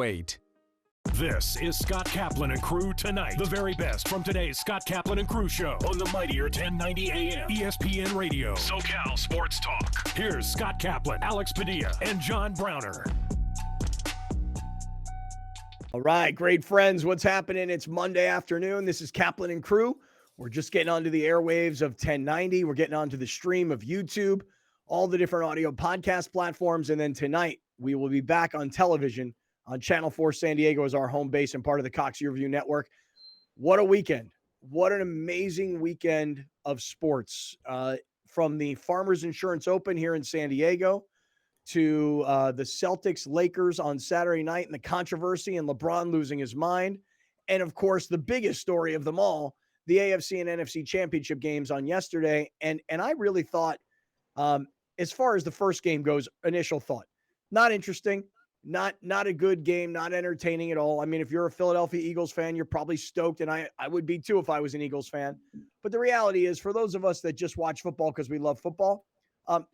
Wait. This is Scott Kaplan and Crew Tonight. The very best from today's Scott Kaplan and Crew show on the mightier 1090 AM ESPN Radio. SoCal Sports Talk. Here's Scott Kaplan, Alex Padilla, and John Browner. All right, great friends. What's happening? It's Monday afternoon. This is Kaplan and Crew. We're just getting onto the airwaves of 1090. We're getting onto the stream of YouTube, all the different audio podcast platforms. And then tonight, we will be back on television on Channel 4 San Diego as our home base and part of the Cox Yearview Network. What a weekend. What an amazing weekend of sports. From the Farmers Insurance Open here in San Diego to the Celtics-Lakers on Saturday night and the controversy and LeBron losing his mind. And, of course, the biggest story of them all, the AFC and NFC championship games on yesterday. And I really thought, as far as the first game goes, initial thought, not interesting. Not a good game, not entertaining at all. I mean, if you're a Philadelphia Eagles fan, you're probably stoked, and I would be too if I was an Eagles fan. But the reality is, for those of us that just watch football because we love football,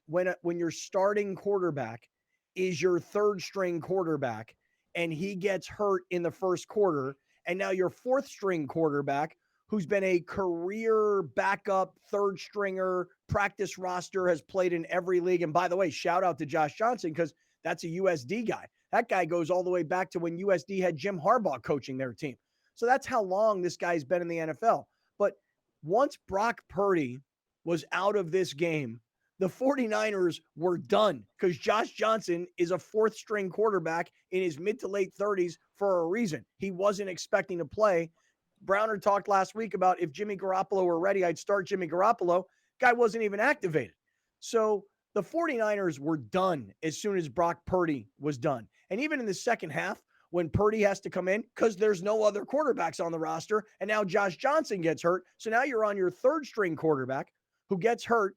when your starting quarterback is your third-string quarterback and he gets hurt in the first quarter, and now your fourth-string quarterback, who's been a career backup, third-stringer, practice roster, has played in every league. And by the way, shout out to Josh Johnson because that's a USD guy. That guy goes all the way back to when USD had Jim Harbaugh coaching their team. So that's how long this guy's been in the NFL. But once Brock Purdy was out of this game, the 49ers were done because Josh Johnson is a fourth-string quarterback in his mid to late 30s for a reason. He wasn't expecting to play. Browner talked last week about if Jimmy Garoppolo were ready, I'd start Jimmy Garoppolo. Guy wasn't even activated. So the 49ers were done as soon as Brock Purdy was done. And even in the second half, when Purdy has to come in, because there's no other quarterbacks on the roster, and now Josh Johnson gets hurt. So now you're on your third-string quarterback who gets hurt,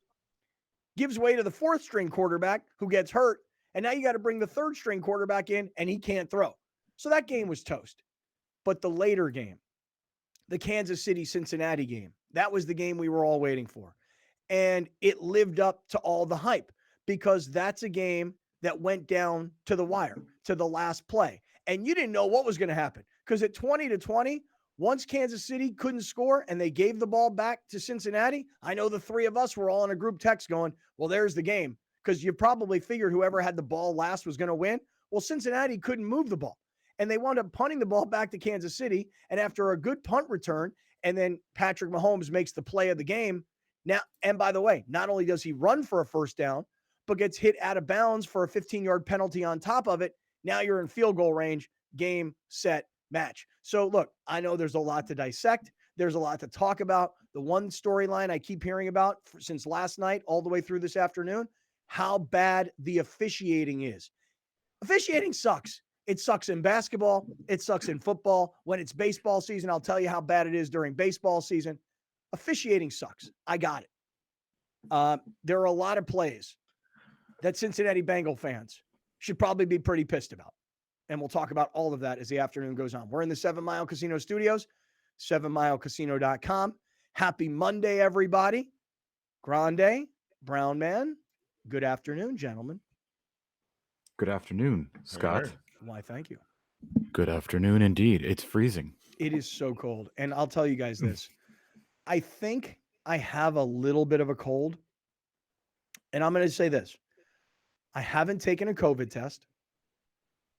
gives way to the fourth-string quarterback who gets hurt, and now you got to bring the third-string quarterback in, and he can't throw. So that game was toast. But the later game, the Kansas City-Cincinnati game, that was the game we were all waiting for. And it lived up to all the hype because that's a game that went down to the wire, to the last play. And you didn't know what was going to happen because at 20-20, once Kansas City couldn't score and they gave the ball back to Cincinnati, I know the three of us were all in a group text going, well, there's the game, because you probably figured whoever had the ball last was going to win. Well, Cincinnati couldn't move the ball. And they wound up punting the ball back to Kansas City. And after a good punt return, and then Patrick Mahomes makes the play of the game. Now, and by the way, not only does he run for a first down, but gets hit out of bounds for a 15-yard penalty on top of it. Now you're in field goal range, game, set, match. So look, I know there's a lot to dissect. There's a lot to talk about. The one storyline I keep hearing about since last night all the way through this afternoon, how bad the officiating is. Officiating sucks. It sucks in basketball. It sucks in football. When it's baseball season, I'll tell you how bad it is during baseball season. Officiating sucks. I got it. There are a lot of plays that Cincinnati Bengal fans should probably be pretty pissed about. And we'll talk about all of that as the afternoon goes on. We're in the 7 Mile Casino studios, 7milecasino.com. Happy Monday, everybody. Grande, Brown Man. Good afternoon, gentlemen. Good afternoon, Scott. Why, thank you. Good afternoon indeed. It's freezing. It is so cold. And I'll tell you guys this. I think I have a little bit of a cold. And I'm going to say this. I haven't taken a COVID test.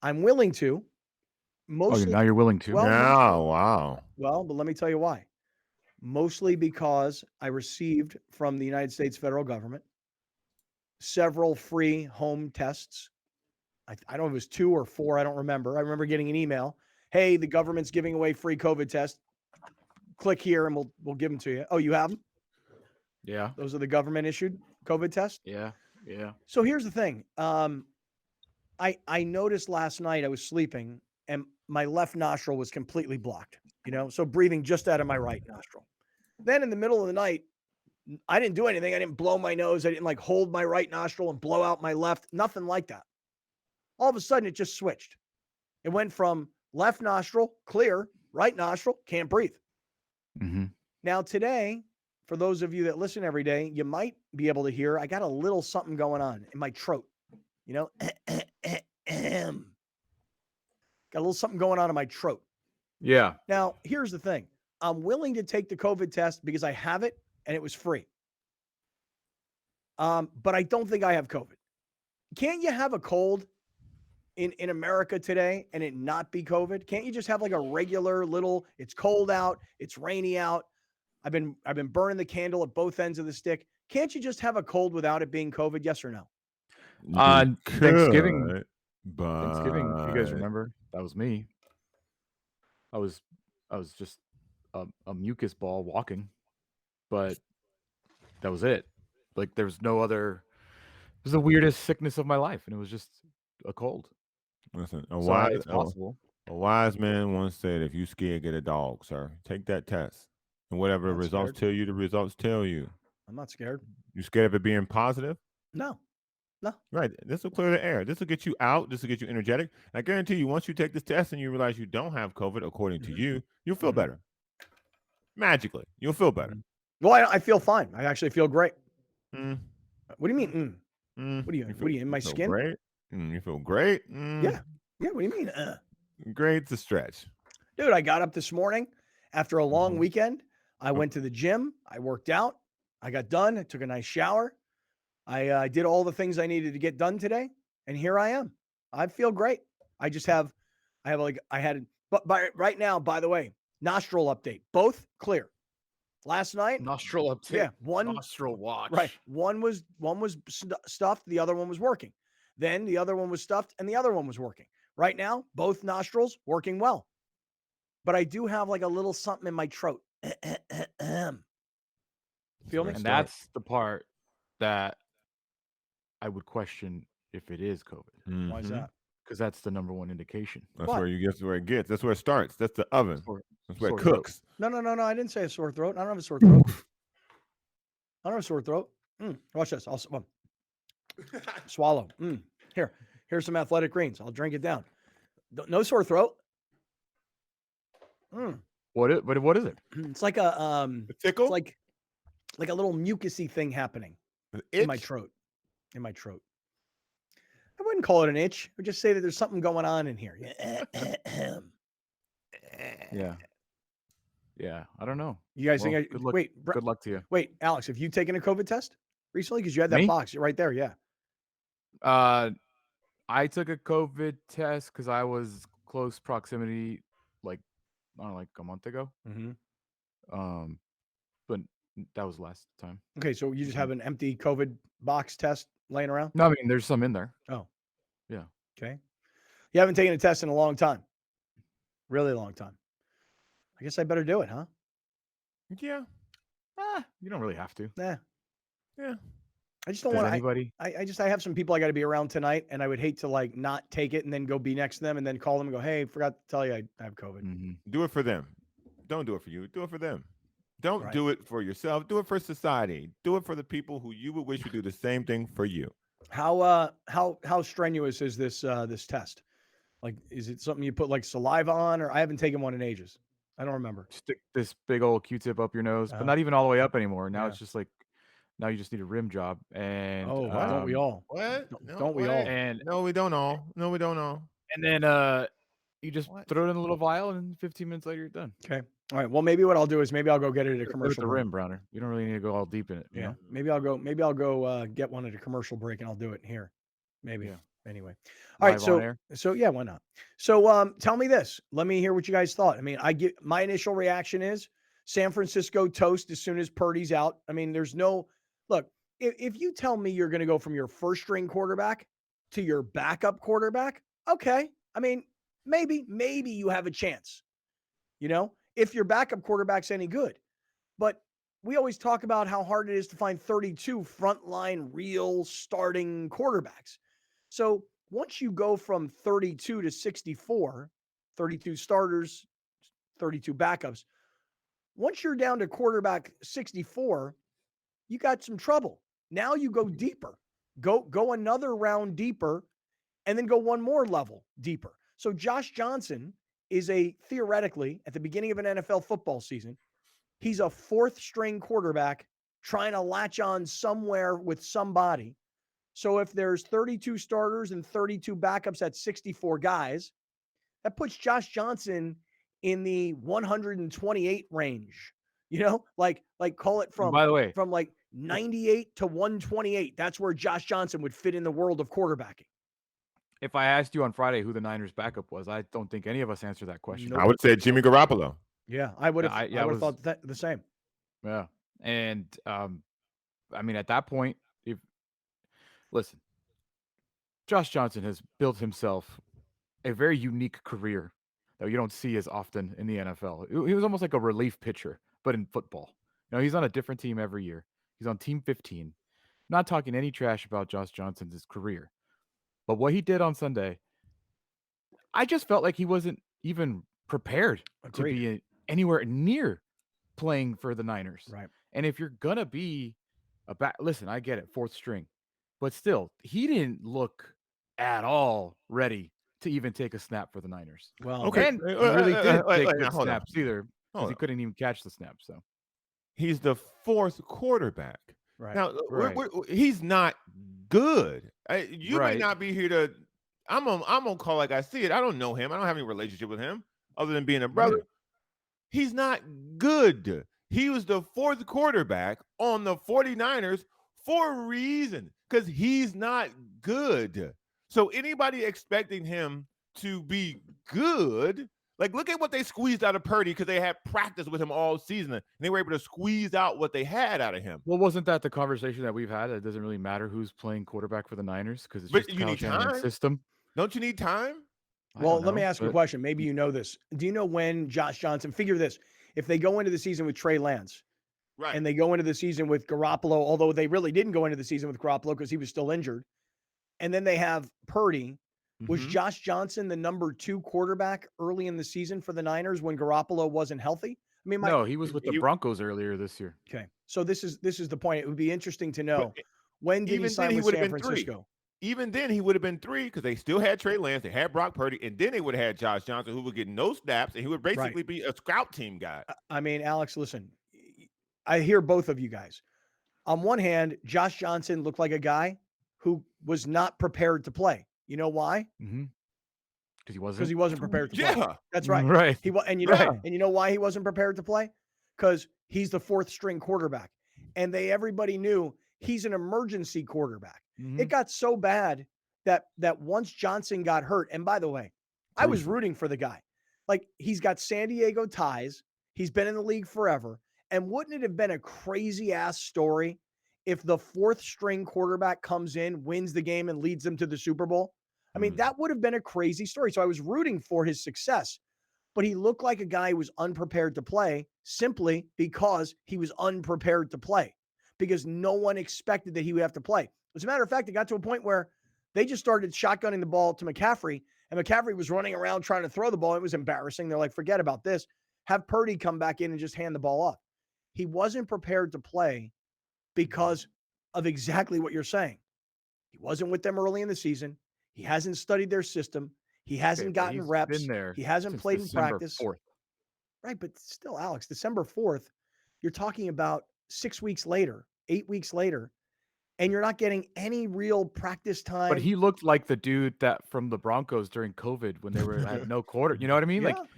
I'm willing to. Mostly, now you're willing to? Well, Oh, wow. Well, but let me tell you why. Mostly because I received from the United States federal government several free home tests. I don't know if it was 2 or 4. I don't remember. I remember getting an email. Hey, the government's giving away free COVID tests. Click here and we'll give them to you. Oh, you have them? Yeah. Those are the government issued COVID tests? Yeah. So here's the thing. I noticed last night I was sleeping and my left nostril was completely blocked, so breathing just out of my right nostril. Then in the middle of the night, I didn't do anything. I didn't blow my nose. I didn't hold my right nostril and blow out my left. Nothing like that. All of a sudden it just switched. It went from left nostril, clear, right nostril, can't breathe. Mm-hmm. Now today, for those of you that listen every day, you might be able to hear I got a little something going on in my throat. Got a little something going on in my throat. Yeah. Now, here's the thing. I'm willing to take the COVID test because I have it and it was free. But I don't think I have COVID. Can't you have a cold in America today and it not be COVID? Can't you just have like a regular little, it's cold out, it's rainy out. I've been burning the candle at both ends of the stick. Can't you just have a cold without it being COVID? Yes or no? On Thanksgiving, but if you guys remember, that was me. I was just a mucus ball walking, but that was it. Like there was no other. It was the weirdest sickness of my life, and it was just a cold. listen, So it's possible. a wise man once said, "If you scared, get a dog, sir. Take that test, and whatever the Not results scared. tell you, the results tell you. I'm not scared. You scared of it being positive? No. Right. This will clear the air. This will get you out. This will get you energetic. And I guarantee you, once you take this test and you realize you don't have COVID, according to you, you'll feel better. Magically, you'll feel better. Well, I feel fine. I actually feel great. Mm. What do you mean? What do you in my feel skin? Great. You feel great. Yeah. What do you mean? Great's a stretch. Dude, I got up this morning after a long weekend. I went to the gym. I worked out. I got done. I took a nice shower. I did all the things I needed to get done today, and here I am. I feel great. But right now, by the way, nostril update. Both clear. Last night, Nostril uptake. Yeah, one nostril watch. Right. One was stuffed. The other one was working. Then the other one was stuffed, and the other one was working. Right now, both nostrils working well. But I do have like a little something in my throat. Feel me? And that's the part that I would question if it is COVID. Why is that? Because that's the number one indication. That's What? where you get. That's where it gets. That's where it starts. That's the oven. That's where it sore throat. cooks. No. I didn't say a sore throat. I don't have a sore throat. I don't have a sore throat. Watch this. I'll swallow. Here's some athletic greens. I'll drink it down. No sore throat. What is it? It's like a A tickle. It's like a little mucusy thing happening in my throat. I wouldn't call it an itch. I would just say that there's something going on in here. Yeah. I don't know. You guys Well, think? good luck. Wait, Good luck to you. Wait, Alex, have you taken a COVID test recently? Because you had that Me? box right there. Yeah. I took a COVID test because I was close proximity, like a month ago. But that was last time. Okay, so you just have an empty COVID box test laying around? No, I mean there's some in there. Oh. Yeah. Okay. You haven't taken a test in a long time. Really long time. I guess I better do it, huh? Yeah. You don't really have to. Nah. Yeah. I just don't Does want anybody? I have some people I got to be around tonight, and I would hate to like not take it and then go be next to them and then call them and go, hey, forgot to tell you I have COVID. Do it for them. Don't do it for you. Do it for them. Don't do it for yourself. Do it for society. Do it for the people who you would wish would do the same thing for you. How strenuous is this this test? Like, is it something you put like saliva on, or I haven't taken one in ages? I don't remember. Stick this big old Q-tip up your nose, but not even all the way up anymore. Now it's just like, now you just need a rim job. And don't we all? What? Don't we all? And no, we don't all. No, we don't all. And then you just throw it in a little vial, and 15 minutes later you're done. Okay. All right. Well, maybe what I'll do is maybe I'll go get it at a With commercial the break. rim, Browner. You don't really need to go all deep in it. You know? Maybe I'll go get one at a commercial break, and I'll do it here. Maybe. Yeah. Anyway. All right. So yeah, why not? So tell me this. Let me hear what you guys thought. I mean, my initial reaction is San Francisco toast as soon as Purdy's out. I mean, there's no look. If you tell me you're going to go from your first string quarterback to your backup quarterback, okay. I mean, maybe you have a chance. You know, if your backup quarterback's any good. But we always talk about how hard it is to find 32 frontline real starting quarterbacks. So once you go from 32 to 64, 32 starters, 32 backups, once you're down to quarterback 64, you got some trouble. Now you go deeper, go another round deeper, and then go one more level deeper. So Josh Johnson is theoretically at the beginning of an NFL football season, he's a fourth string quarterback trying to latch on somewhere with somebody. So if there's 32 starters and 32 backups at 64 guys, That puts Josh Johnson in the 128 range. Like call it And by the way, from like 98 to 128. That's where Josh Johnson would fit in the world of quarterbacking. if I asked you on Friday who the Niners' backup was, I don't think any of us answered that question. Nope. I would say Jimmy Garoppolo. Yeah, I would have. I I would was- have thought the same. Yeah, and I mean, at that point, listen, Josh Johnson has built himself a very unique career that you don't see as often in the NFL. He was almost like a relief pitcher, but in football. He's on a different team every year. He's on team 15. Not talking any trash about Josh Johnson's career, but what he did on Sunday, I just felt like he wasn't even prepared to Agreed. be anywhere near playing for the Niners. Right. And if you're gonna be listen, I get it, fourth string, but still, he didn't look at all ready to even take a snap for the Niners. Well, Okay. And he really didn't take good hold on. snaps either because Hold he on. couldn't even catch the snap. So He's the fourth quarterback. right. Now, Right. he's not good. You may Right. not be here to. I'm gonna call like I see it. I don't know him. I don't have any relationship with him other than being a brother. He's not good. He was the fourth quarterback on the 49ers for a reason, because he's not good. So anybody expecting him to be good, like, look at what they squeezed out of Purdy, because they had practice with him all season and they were able to squeeze out what they had out of him. Well, wasn't that the conversation that we've had? It doesn't really matter who's playing quarterback for the Niners because it's But just you Kyle need Shanahan's time. system. Don't you need time? I Well, don't let me know, ask you a but- question. Maybe you know this. Do you know when Josh Johnson, figure this, if they go into the season with Trey Lance Right. and they go into the season with Garoppolo, although they really didn't go into the season with Garoppolo because he was still injured, and then they have Purdy, was Mhm. Josh Johnson the number 2 quarterback early in the season for the Niners when Garoppolo wasn't healthy? I mean, No, he was with the he- Broncos earlier this year. okay. So this is the point. It would be interesting to know, But when did he even then, sign he with would have San been 3. Francisco? Even then, he would have been 3, because they still had Trey Lance, they had Brock Purdy, and then they would have had Josh Johnson, who would get no snaps, and he would basically be a scout team guy. I mean, Alex, listen, I hear both of you guys. On one hand, Josh Johnson looked like a guy who was not prepared to play. You know why? Mm-hmm. Because he wasn't. Because he wasn't prepared to play. Yeah. That's right. Right. And you know why he wasn't prepared to play? Because he's the fourth string quarterback, and everybody knew he's an emergency quarterback. Mhm. It got so bad that once Johnson got hurt, and by the way, I was rooting for the guy. Like, he's got San Diego ties. He's been in the league forever. And wouldn't it have been a crazy ass story if the fourth string quarterback comes in, wins the game, and leads them to the Super Bowl? I mean, that would have been a crazy story. So I was rooting for his success, but he looked like a guy who was unprepared to play simply because he was unprepared to play, because no one expected that he would have to play. As a matter of fact, it got to a point where they just started shotgunning the ball to McCaffrey, and McCaffrey was running around trying to throw the ball. It was embarrassing. They're like, forget about this. Have Purdy come back in and just hand the ball off. He wasn't prepared to play because of exactly what you're saying. He wasn't with them early in the season. He hasn't studied their system. He hasn't but gotten he's reps. been there He hasn't since played in December practice. 4th. Right, but still, Alex, December 4th, you're talking about 6 weeks later, 8 weeks later, and you're not getting any real practice time. But he looked like the dude that from the Broncos during COVID when they had no quarter. You know what I mean? Yeah. Like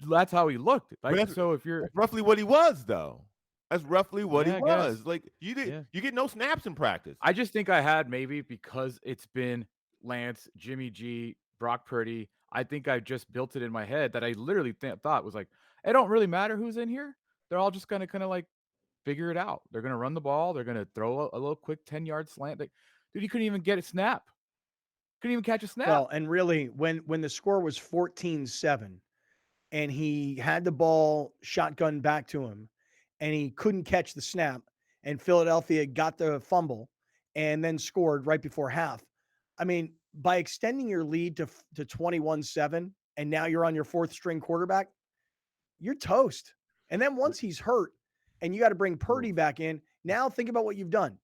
that's how he looked. Like, that's- so if you're That's roughly what he was, though. That's roughly what Yeah, he I was. guess. Like, you Yeah. get no snaps in practice. I just think I had maybe because it's been Lance, Jimmy G, Brock Purdy. I think I just built it in my head that I literally thought was like, it don't really matter who's in here. They're all just gonna kind of like figure it out. They're gonna run the ball. They're gonna throw a little quick 10-yard slant. Like, dude, he couldn't even get a snap. Couldn't even catch a snap. Well, and really, when the score was 14-7 and he had the ball shotgun back to him and he couldn't catch the snap, and Philadelphia got the fumble and then scored right before half. I mean, by extending your lead to 21-7 and now you're on your fourth string quarterback, you're toast. And then once he's hurt and you got to bring Purdy back in, now think about what you've done.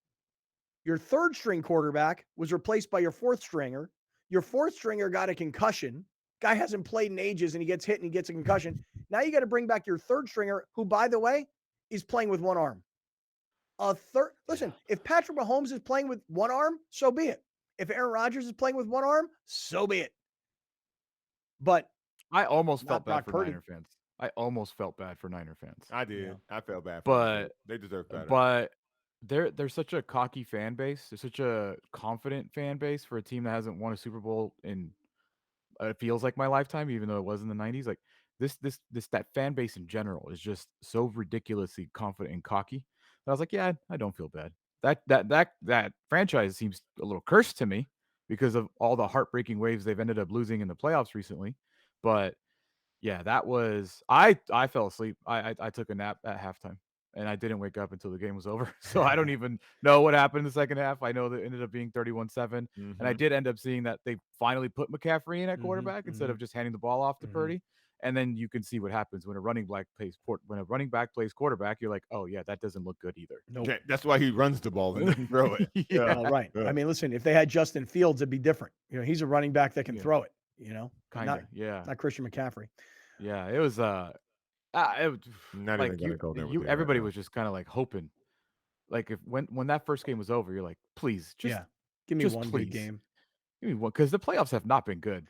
Your third string quarterback was replaced by your fourth stringer. Your fourth stringer got a concussion. Guy hasn't played in ages and he gets hit and he gets a concussion. Now you got to bring back your third stringer, who, by the way, is playing with one arm. Listen, if Patrick Mahomes is playing with one arm, so be it. If Aaron Rodgers is playing with one arm, so be it. But I almost Not felt bad Brock for Purdy. Niner fans. I almost felt bad for Niner fans. I did. Yeah. I felt bad for them. But They deserve better. but they're such a cocky fan base. They're such a confident fan base for a team that hasn't won a Super Bowl in it feels like my lifetime, even though it was in the 90s. Like that fan base in general is just so ridiculously confident and cocky. That I was like, yeah, I don't feel bad. That franchise seems a little cursed to me because of all the heartbreaking waves they've ended up losing in the playoffs recently. But yeah, that was I fell asleep. I took a nap at halftime and I didn't wake up until the game was over. So I don't even know what happened in the second half. I know that it ended up being 31-7. And I did end up seeing that they finally put McCaffrey in at quarterback instead of just handing the ball off to Purdy. And then you can see what happens when a running back plays quarterback. You're like, oh yeah, that doesn't look good either. Nope. Yeah, that's why he runs the ball and doesn't throw it. Yeah. Well, right. Yeah. I mean, listen, if they had Justin Fields, it'd be different. He's a running back that can Yeah. throw it. But Kinda. Yeah. not Christian McCaffrey. Yeah. It was Not like even gonna go there with you everybody right now. was just kind of like hoping. Like if when that first game was over, you're like, please, just give me just one please. good game. Give me one, because the playoffs have not been good.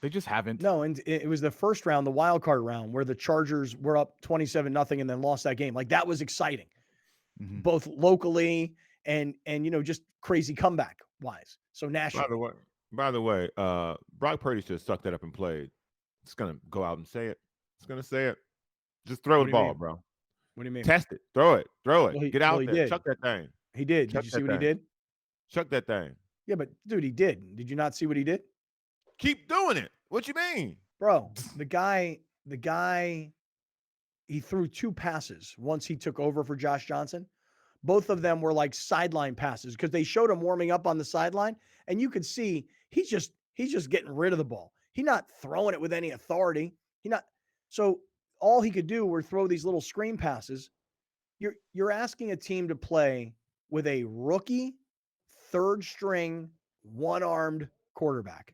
They just haven't. No, and it was the first round, the wild card round, where the Chargers were up 27-0 and then lost that game. Like that was exciting, both locally and just crazy comeback wise. So nationally. By the way, Brock Purdy should have sucked that up and played. It's gonna go out and say it. It's gonna say it. Just throw the ball, bro. What do you mean? Test it. Throw it. Well, Get out he there. did. Chuck that thing. He did. Chuck Did you see that what he thing. did? Chuck that thing. Yeah, but dude, he did. Did you not see what he did? Keep doing it. What you mean? Bro, the guy, he threw 2 passes once he took over for Josh Johnson. Both of them were like sideline passes because they showed him warming up on the sideline, and you could see he's just getting rid of the ball. He's not throwing it with any authority. So all he could do were throw these little screen passes. You're asking a team to play with a rookie, third string, one-armed quarterback.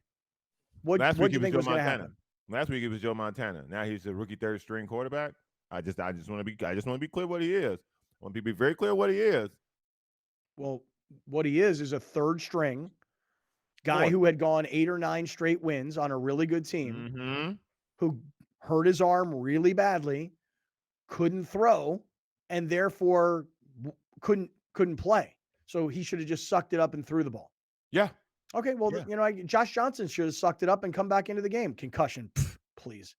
What do you think was going to happen? Last week it was Joe Montana. Now he's a rookie third string quarterback. I just want to be clear what he is. I want to be very clear what he is. Well, what he is a third string guy who had gone 8 or 9 straight wins on a really good team, who hurt his arm really badly, couldn't throw, and therefore couldn't play. So he should have just sucked it up and threw the ball. Yeah. Okay, well, Josh Johnson should have sucked it up and come back into the game. Concussion, please.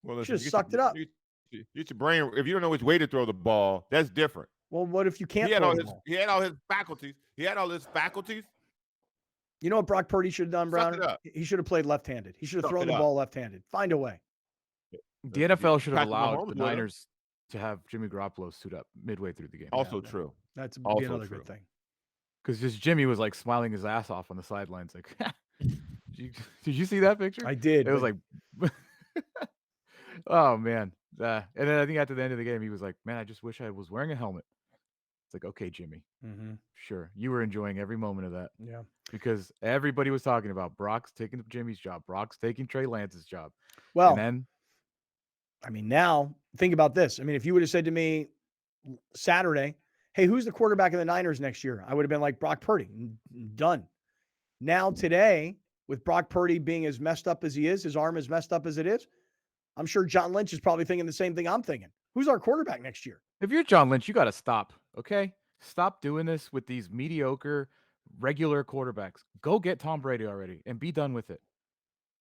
Well, should have sucked it up. Use your brain. If you don't know which way to throw the ball, that's different. Well, what if you can't He had throw the ball? He had all his faculties. You know what Brock Purdy should have done, Suck it Brown? up. He should have played left-handed. He should have thrown the ball left-handed. Find a way. The NFL should have Patrick allowed Mahomes the would. Niners to have Jimmy Garoppolo suit up midway through the game. Also true. That's Also another true. good thing. Because just Jimmy was like smiling his ass off on the sidelines. Like, did you see that picture? I did. It was like, oh man. And then I think after the end of the game, he was like, man, I just wish I was wearing a helmet. It's like, okay, Jimmy. Sure. You were enjoying every moment of that. Yeah. Because everybody was talking about Brock's taking Jimmy's job. Brock's taking Trey Lance's job. Well, and then, I mean, now think about this. I mean, if you would have said to me Saturday, hey, who's the quarterback of the Niners next year? I would have been like Brock Purdy. Done. Now today, with Brock Purdy being as messed up as he is, his arm as messed up as it is, I'm sure John Lynch is probably thinking the same thing I'm thinking. Who's our quarterback next year? If you're John Lynch, you got to stop, okay? Stop doing this with these mediocre, regular quarterbacks. Go get Tom Brady already and be done with it.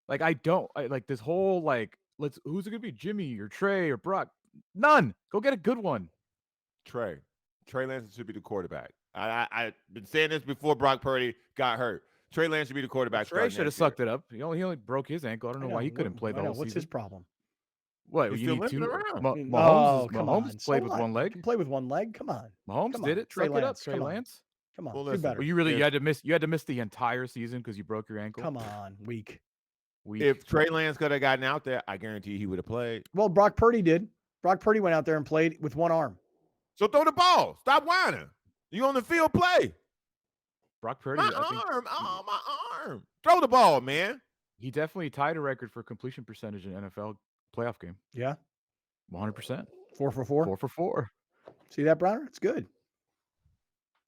Like, like this whole, like, who's it going to be, Jimmy or Trey or Brock? None. Go get a good one. Trey Lance should be the quarterback. I've been saying this before Brock Purdy got hurt. Trey Lance should be the quarterback. Trey should have sucked it up. He only broke his ankle. I don't know why he couldn't play the whole season. What's his problem? What? He's you still need limping two? around. Mahomes played with one He leg. can play with one leg. Come on. Mahomes did it. Trey Suck it up, Lance. Trey Lance. Come on. Well, Do listen, better. Well, you had to miss the entire season because you broke your ankle. Come on. Weak. If Trey Lance could have gotten out there, I guarantee he would have played. Well, Brock Purdy did. Brock Purdy went out there and played with one arm. So throw the ball. Stop whining. You on the field, play. Brock Purdy. My arm. Throw the ball, man. He definitely tied a record for completion percentage in NFL playoff game. Yeah. 100%. 4 for 4. 4 for 4. See that, Browner? It's good.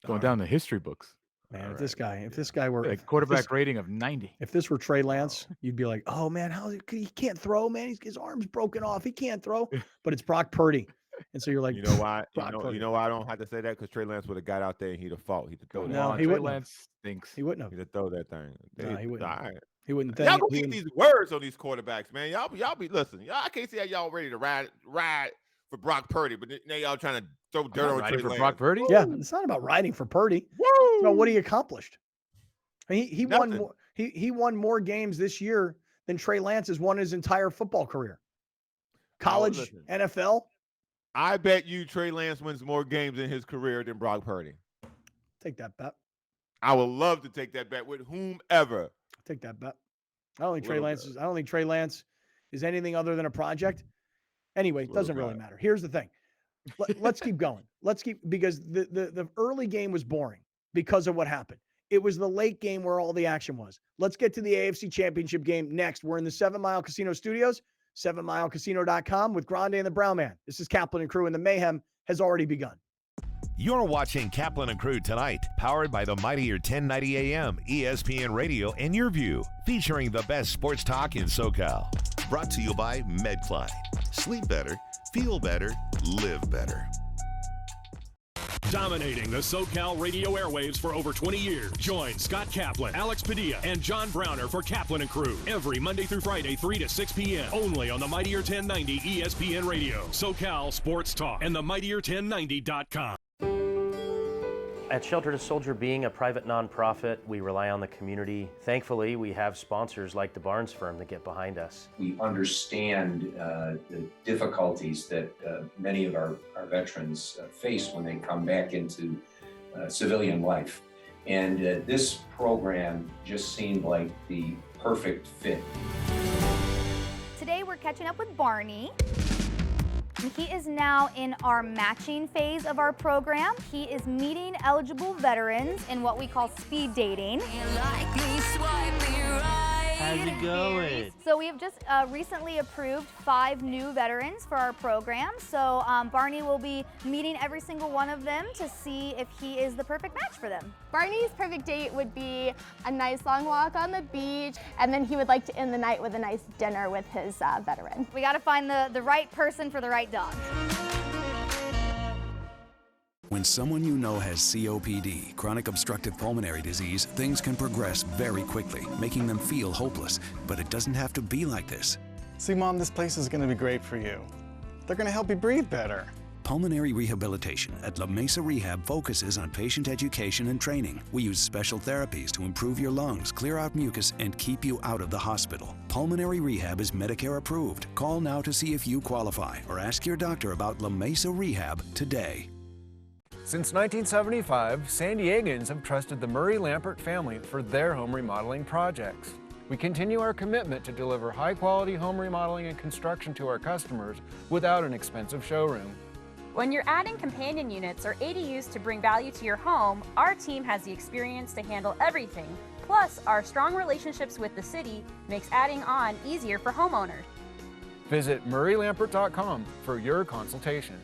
Going down the history books. Man, All if this right. guy were A quarterback rating of 90. if this were Trey Lance, you'd be like, oh man, he can't throw, man. His arm's broken off. He can't throw. But it's Brock Purdy. And so you're like, You know why? Brock Purdy. You know why I don't have to say that? Because Trey Lance would have got out there and he'd have fought. He'd have thrown No, that. he Trey wouldn't have. Lance stinks. He wouldn't He'd have. have throw that thing. No, he wouldn't. All right. He wouldn't. Y'all gonna keep these words on these quarterbacks, man. Y'all be listen. Y'all, I can't see how y'all ready to ride for Brock Purdy, but now y'all trying to throw dirt on Trey for Lance. Brock Purdy? Yeah, it's not about riding for Purdy. Woo! It's about what he accomplished. I mean, he won Nothing. more. He won more games this year than Trey Lance has won his entire football career. College, listen. NFL. I bet you Trey Lance wins more games in his career than Brock Purdy. Take that bet. I would love to take that bet with whomever. Take that bet. I don't think Trey Little Lance bet. is. I don't think Trey Lance is anything other than a project. Anyway, it doesn't really matter. Here's the thing. Let's keep going. Because the early game was boring because of what happened. It was the late game where all the action was. Let's get to the AFC Championship game next. We're in the 7 Mile Casino Studios, 7milecasino.com with Grande and the Brown Man. This is Kaplan and Crew, and the mayhem has already begun. You're watching Kaplan and Crew Tonight, powered by the mightier 1090 AM, ESPN Radio, and Your View, featuring the best sports talk in SoCal. Brought to you by MedCline. Sleep better, feel better, live better. Dominating the SoCal radio airwaves for over 20 years. Join Scott Kaplan, Alex Padilla, and John Browner for Kaplan and Crew every Monday through Friday, 3 to 6 p.m. Only on the mightier 1090 ESPN Radio, SoCal Sports Talk, and the mightier1090.com. At Shelter to Soldier, being a private nonprofit, we rely on the community. Thankfully, we have sponsors like the Barnes firm that get behind us. We understand the difficulties that many of our veterans face when they come back into civilian life. And this program just seemed like the perfect fit. Today we're catching up with Barney. He is now in our matching phase of our program. He is meeting eligible veterans in what we call speed dating. How's it going? So we have just recently approved 5 new veterans for our program. So Barney will be meeting every single one of them to see if he is the perfect match for them. Barney's perfect date would be a nice long walk on the beach, and then he would like to end the night with a nice dinner with his veteran. We got to find the right person for the right dog. When someone you know has COPD, chronic obstructive pulmonary disease, things can progress very quickly, making them feel hopeless. But it doesn't have to be like this. See, Mom, this place is going to be great for you. They're going to help you breathe better. Pulmonary rehabilitation at La Mesa Rehab focuses on patient education and training. We use special therapies to improve your lungs, clear out mucus, and keep you out of the hospital. Pulmonary rehab is Medicare approved. Call now to see if you qualify or ask your doctor about La Mesa Rehab today. Since 1975, San Diegans have trusted the Murray-Lampert family for their home remodeling projects. We continue our commitment to deliver high-quality home remodeling and construction to our customers without an expensive showroom. When you're adding companion units or ADUs to bring value to your home, our team has the experience to handle everything. Plus, our strong relationships with the city makes adding on easier for homeowners. Visit murraylampert.com for your consultation.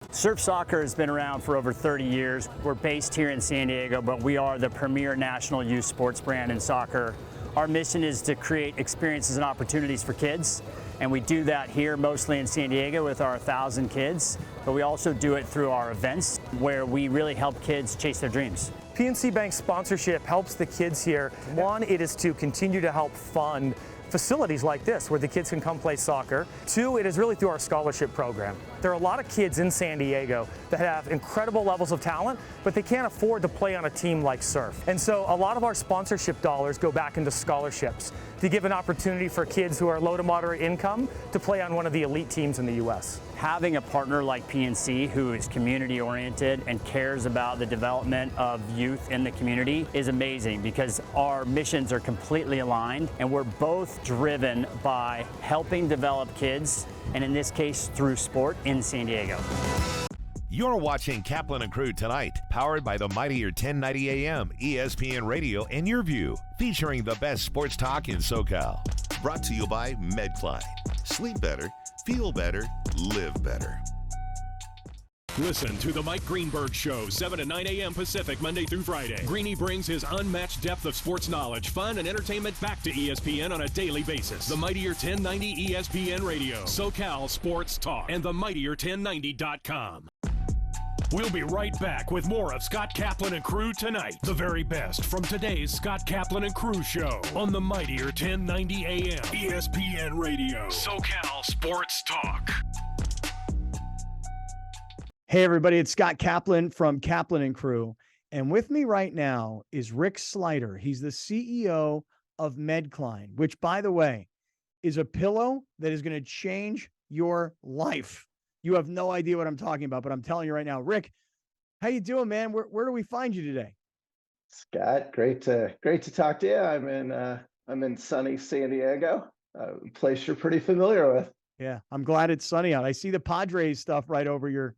Surf Soccer has been around for over 30 years. We're based here in San Diego, but we are the premier national youth sports brand in soccer. Our mission is to create experiences and opportunities for kids, and we do that here mostly in San Diego with our 1,000 kids, but we also do it through our events where we really help kids chase their dreams. PNC Bank sponsorship helps the kids here. One, it is to continue to help fund facilities like this where the kids can come play soccer. 2, it is really through our scholarship program. There are a lot of kids in San Diego that have incredible levels of talent, but they can't afford to play on a team like Surf. And so a lot of our sponsorship dollars go back into scholarships to give an opportunity for kids who are low to moderate income to play on one of the elite teams in the U.S. Having a partner like PNC who is community oriented and cares about the development of youth in the community is amazing because our missions are completely aligned and we're both driven by helping develop kids, and in this case through sport in San Diego. You're watching Kaplan and Crew Tonight, powered by the mightier 1090 AM, ESPN Radio, and Your View, featuring the best sports talk in SoCal. Brought to you by MedCline. Sleep better, feel better, live better. Listen to The Mike Greenberg Show, 7 to 9 a.m. Pacific, Monday through Friday. Greeny brings his unmatched depth of sports knowledge, fun, and entertainment back to ESPN on a daily basis. The Mightier 1090 ESPN Radio, SoCal Sports Talk, and themightier1090.com. We'll be right back with more of Scott Kaplan and Crew Tonight. The very best from today's Scott Kaplan and Crew Show on the Mightier 1090 AM, ESPN Radio, SoCal Sports Talk. Hey, everybody, it's Scott Kaplan from Kaplan and Crew. And with me right now is Rick Slider. He's the CEO of MedCline, which, by the way, is a pillow that is going to change your life. You have no idea what I'm talking about, but I'm telling you right now. Rick, how you doing, man? Where do we find you today? Scott, great to talk to you. I'm in sunny San Diego, a place you're pretty familiar with. Yeah, I'm glad it's sunny out. I see the Padres stuff right over your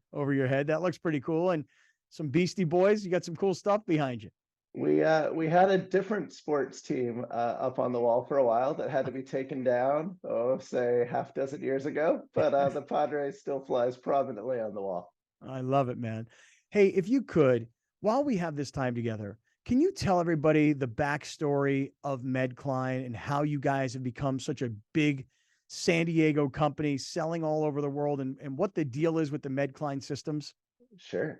head. That looks pretty cool. And some Beastie Boys. You got some cool stuff behind you. We had a different sports team up on the wall for a while that had to be taken down, say half dozen years ago. But the Padres still flies prominently on the wall. I love it, man. Hey, if you could, while we have this time together, can you tell everybody the backstory of MedCline and how you guys have become such a big San Diego company selling all over the world, and what the deal is with the MedCline systems? Sure.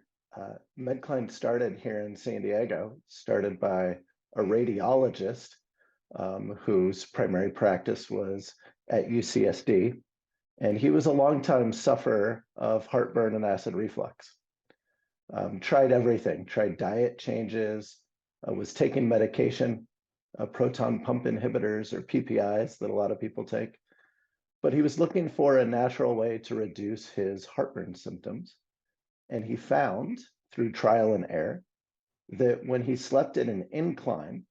MedCline started here in San Diego, started by a radiologist whose primary practice was at UCSD. And he was a longtime sufferer of heartburn and acid reflux. Tried everything, tried diet changes, was taking medication, proton pump inhibitors or PPIs that a lot of people take. But he was looking for a natural way to reduce his heartburn symptoms. And he found through trial and error that when he slept in an incline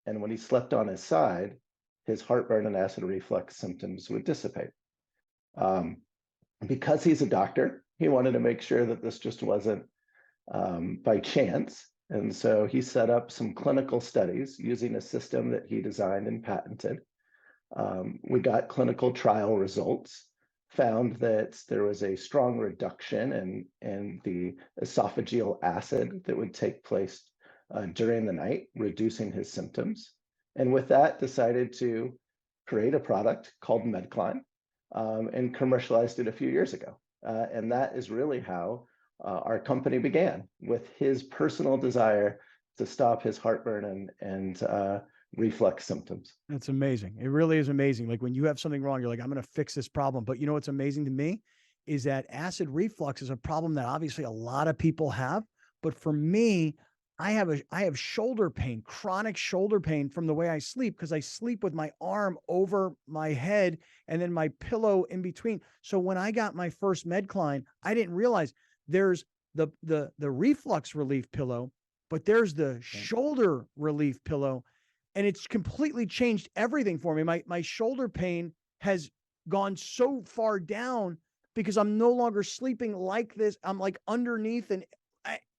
and when he slept on his side, his heartburn and acid reflux symptoms would dissipate. Because he's a doctor, he wanted to make sure that this just wasn't by chance. And so he set up some clinical studies using a system that he designed and patented. We got clinical trial results, found that there was a strong reduction in the esophageal acid that would take place during the night, reducing his symptoms. And with that, decided to create a product called MedCline and commercialized it a few years ago. And that is really how our company began, with his personal desire to stop his heartburn and reflux symptoms. That's amazing. It really is amazing. Like when you have something wrong, you're like, I'm going to fix this problem. But you know what's amazing to me is that acid reflux is a problem that obviously a lot of people have. But for me, I have shoulder pain, chronic shoulder pain from the way I sleep, because I sleep with my arm over my head and then my pillow in between. So when I got my first MedCline, I didn't realize there's the reflux relief pillow, but there's the shoulder relief pillow. And it's completely changed everything for me. My shoulder pain has gone so far down because I'm no longer sleeping like this. I'm like underneath. And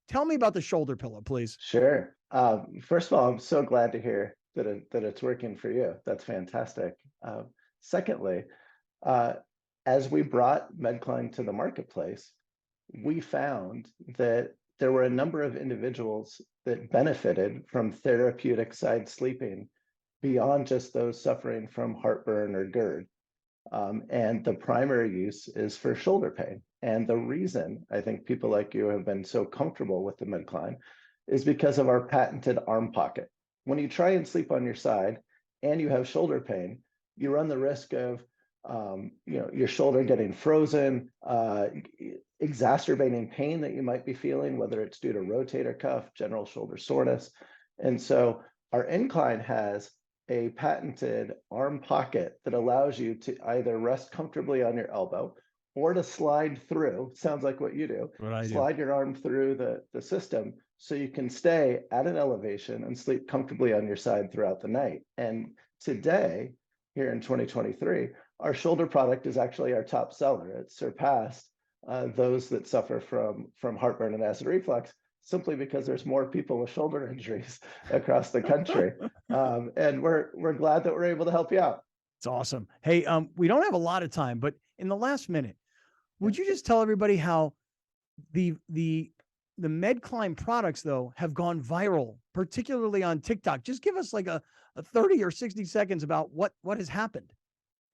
tell me about the shoulder pillow, please. Sure. First of all, I'm so glad to hear that it's working for you. That's fantastic. Secondly, as we brought MedCline to the marketplace, we found that there were a number of individuals that benefited from therapeutic side sleeping beyond just those suffering from heartburn or GERD. And the primary use is for shoulder pain. And the reason I think people like you have been so comfortable with the MedCline is because of our patented arm pocket. When you try and sleep on your side and you have shoulder pain, you run the risk of your shoulder getting frozen, exacerbating pain that you might be feeling, whether it's due to rotator cuff, general shoulder soreness. And so our incline has a patented arm pocket that allows you to either rest comfortably on your elbow or to slide through, sounds like what you do, slide your arm through the system so you can stay at an elevation and sleep comfortably on your side throughout the night. And today, here in 2023, our shoulder product is actually our top seller. It surpassed those that suffer from heartburn and acid reflux, simply because there's more people with shoulder injuries across the country. And we're glad that we're able to help you out. It's awesome. Hey, we don't have a lot of time, but in the last minute, would you just tell everybody how the MedCline products, though, have gone viral, particularly on TikTok. Just give us like a 30 or 60 seconds about what has happened.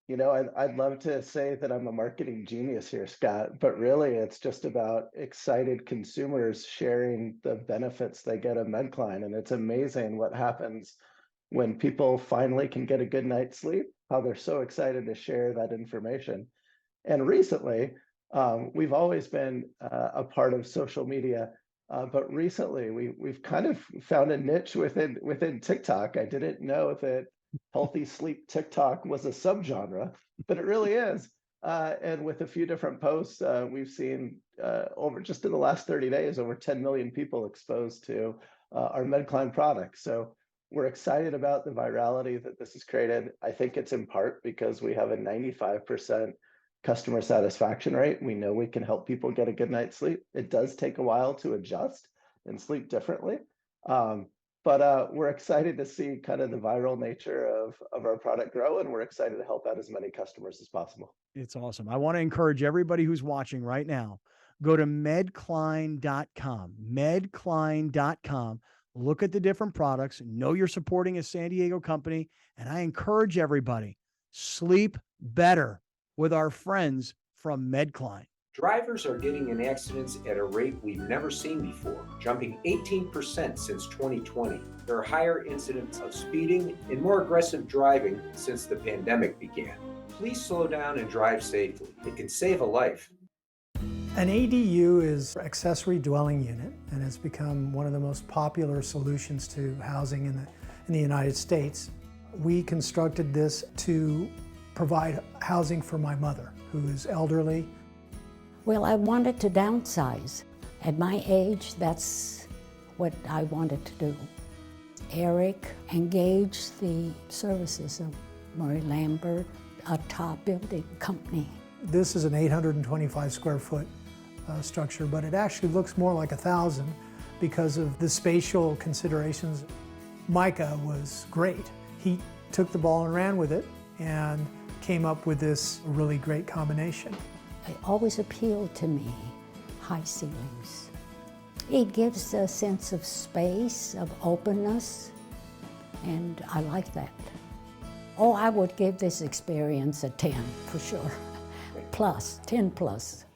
You know, I'd love to say that I'm a marketing genius here, Scott, but really it's just about excited consumers sharing the benefits they get of MedCline. And it's amazing what happens when people finally can get a good night's sleep, how they're so excited to share that information. And recently, we've always been a part of social media, but recently we've kind of found a niche within TikTok. I didn't know that healthy sleep TikTok was a subgenre, but it really is. And with a few different posts, we've seen over just in the last 30 days, over 10 million people exposed to our MedCline products. So we're excited about the virality that this has created. I think it's in part because we have a 95% customer satisfaction rate. We know we can help people get a good night's sleep. It does take a while to adjust and sleep differently. But we're excited to see kind of the viral nature of our product grow, and we're excited to help out as many customers as possible. It's awesome. I want to encourage everybody who's watching right now, go to medcline.com, medcline.com. Look at the different products. Know you're supporting a San Diego company. And I encourage everybody, sleep better with our friends from MedCline. Drivers are getting in accidents at a rate we've never seen before, jumping 18% since 2020. There are higher incidents of speeding and more aggressive driving since the pandemic began. Please slow down and drive safely. It can save a life. An ADU is accessory dwelling unit, and it's become one of the most popular solutions to housing in the United States. We constructed this to provide housing for my mother, who is elderly. Well, I wanted to downsize. At my age, that's what I wanted to do. Eric engaged the services of Murray Lambert, a top building company. This is an 825 square foot structure, but it actually looks more like 1,000 because of the spatial considerations. Micah was great. He took the ball and ran with it and came up with this really great combination. It always appealed to me, high ceilings. It gives a sense of space, of openness, and I like that. Oh, I would give this experience a 10 for sure. Plus, 10 plus.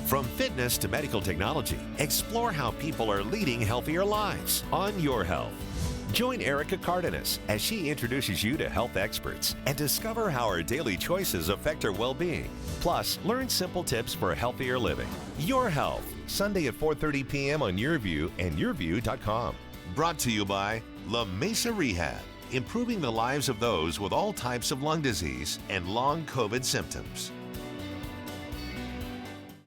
From fitness to medical technology, explore how people are leading healthier lives on Your Health. Join Erica Cardenas as she introduces you to health experts and discover how our daily choices affect our well-being. Plus, learn simple tips for healthier living. Your Health, Sunday at 4:30 p.m. on YourView and YourView.com. Brought to you by La Mesa Rehab, improving the lives of those with all types of lung disease and long COVID symptoms.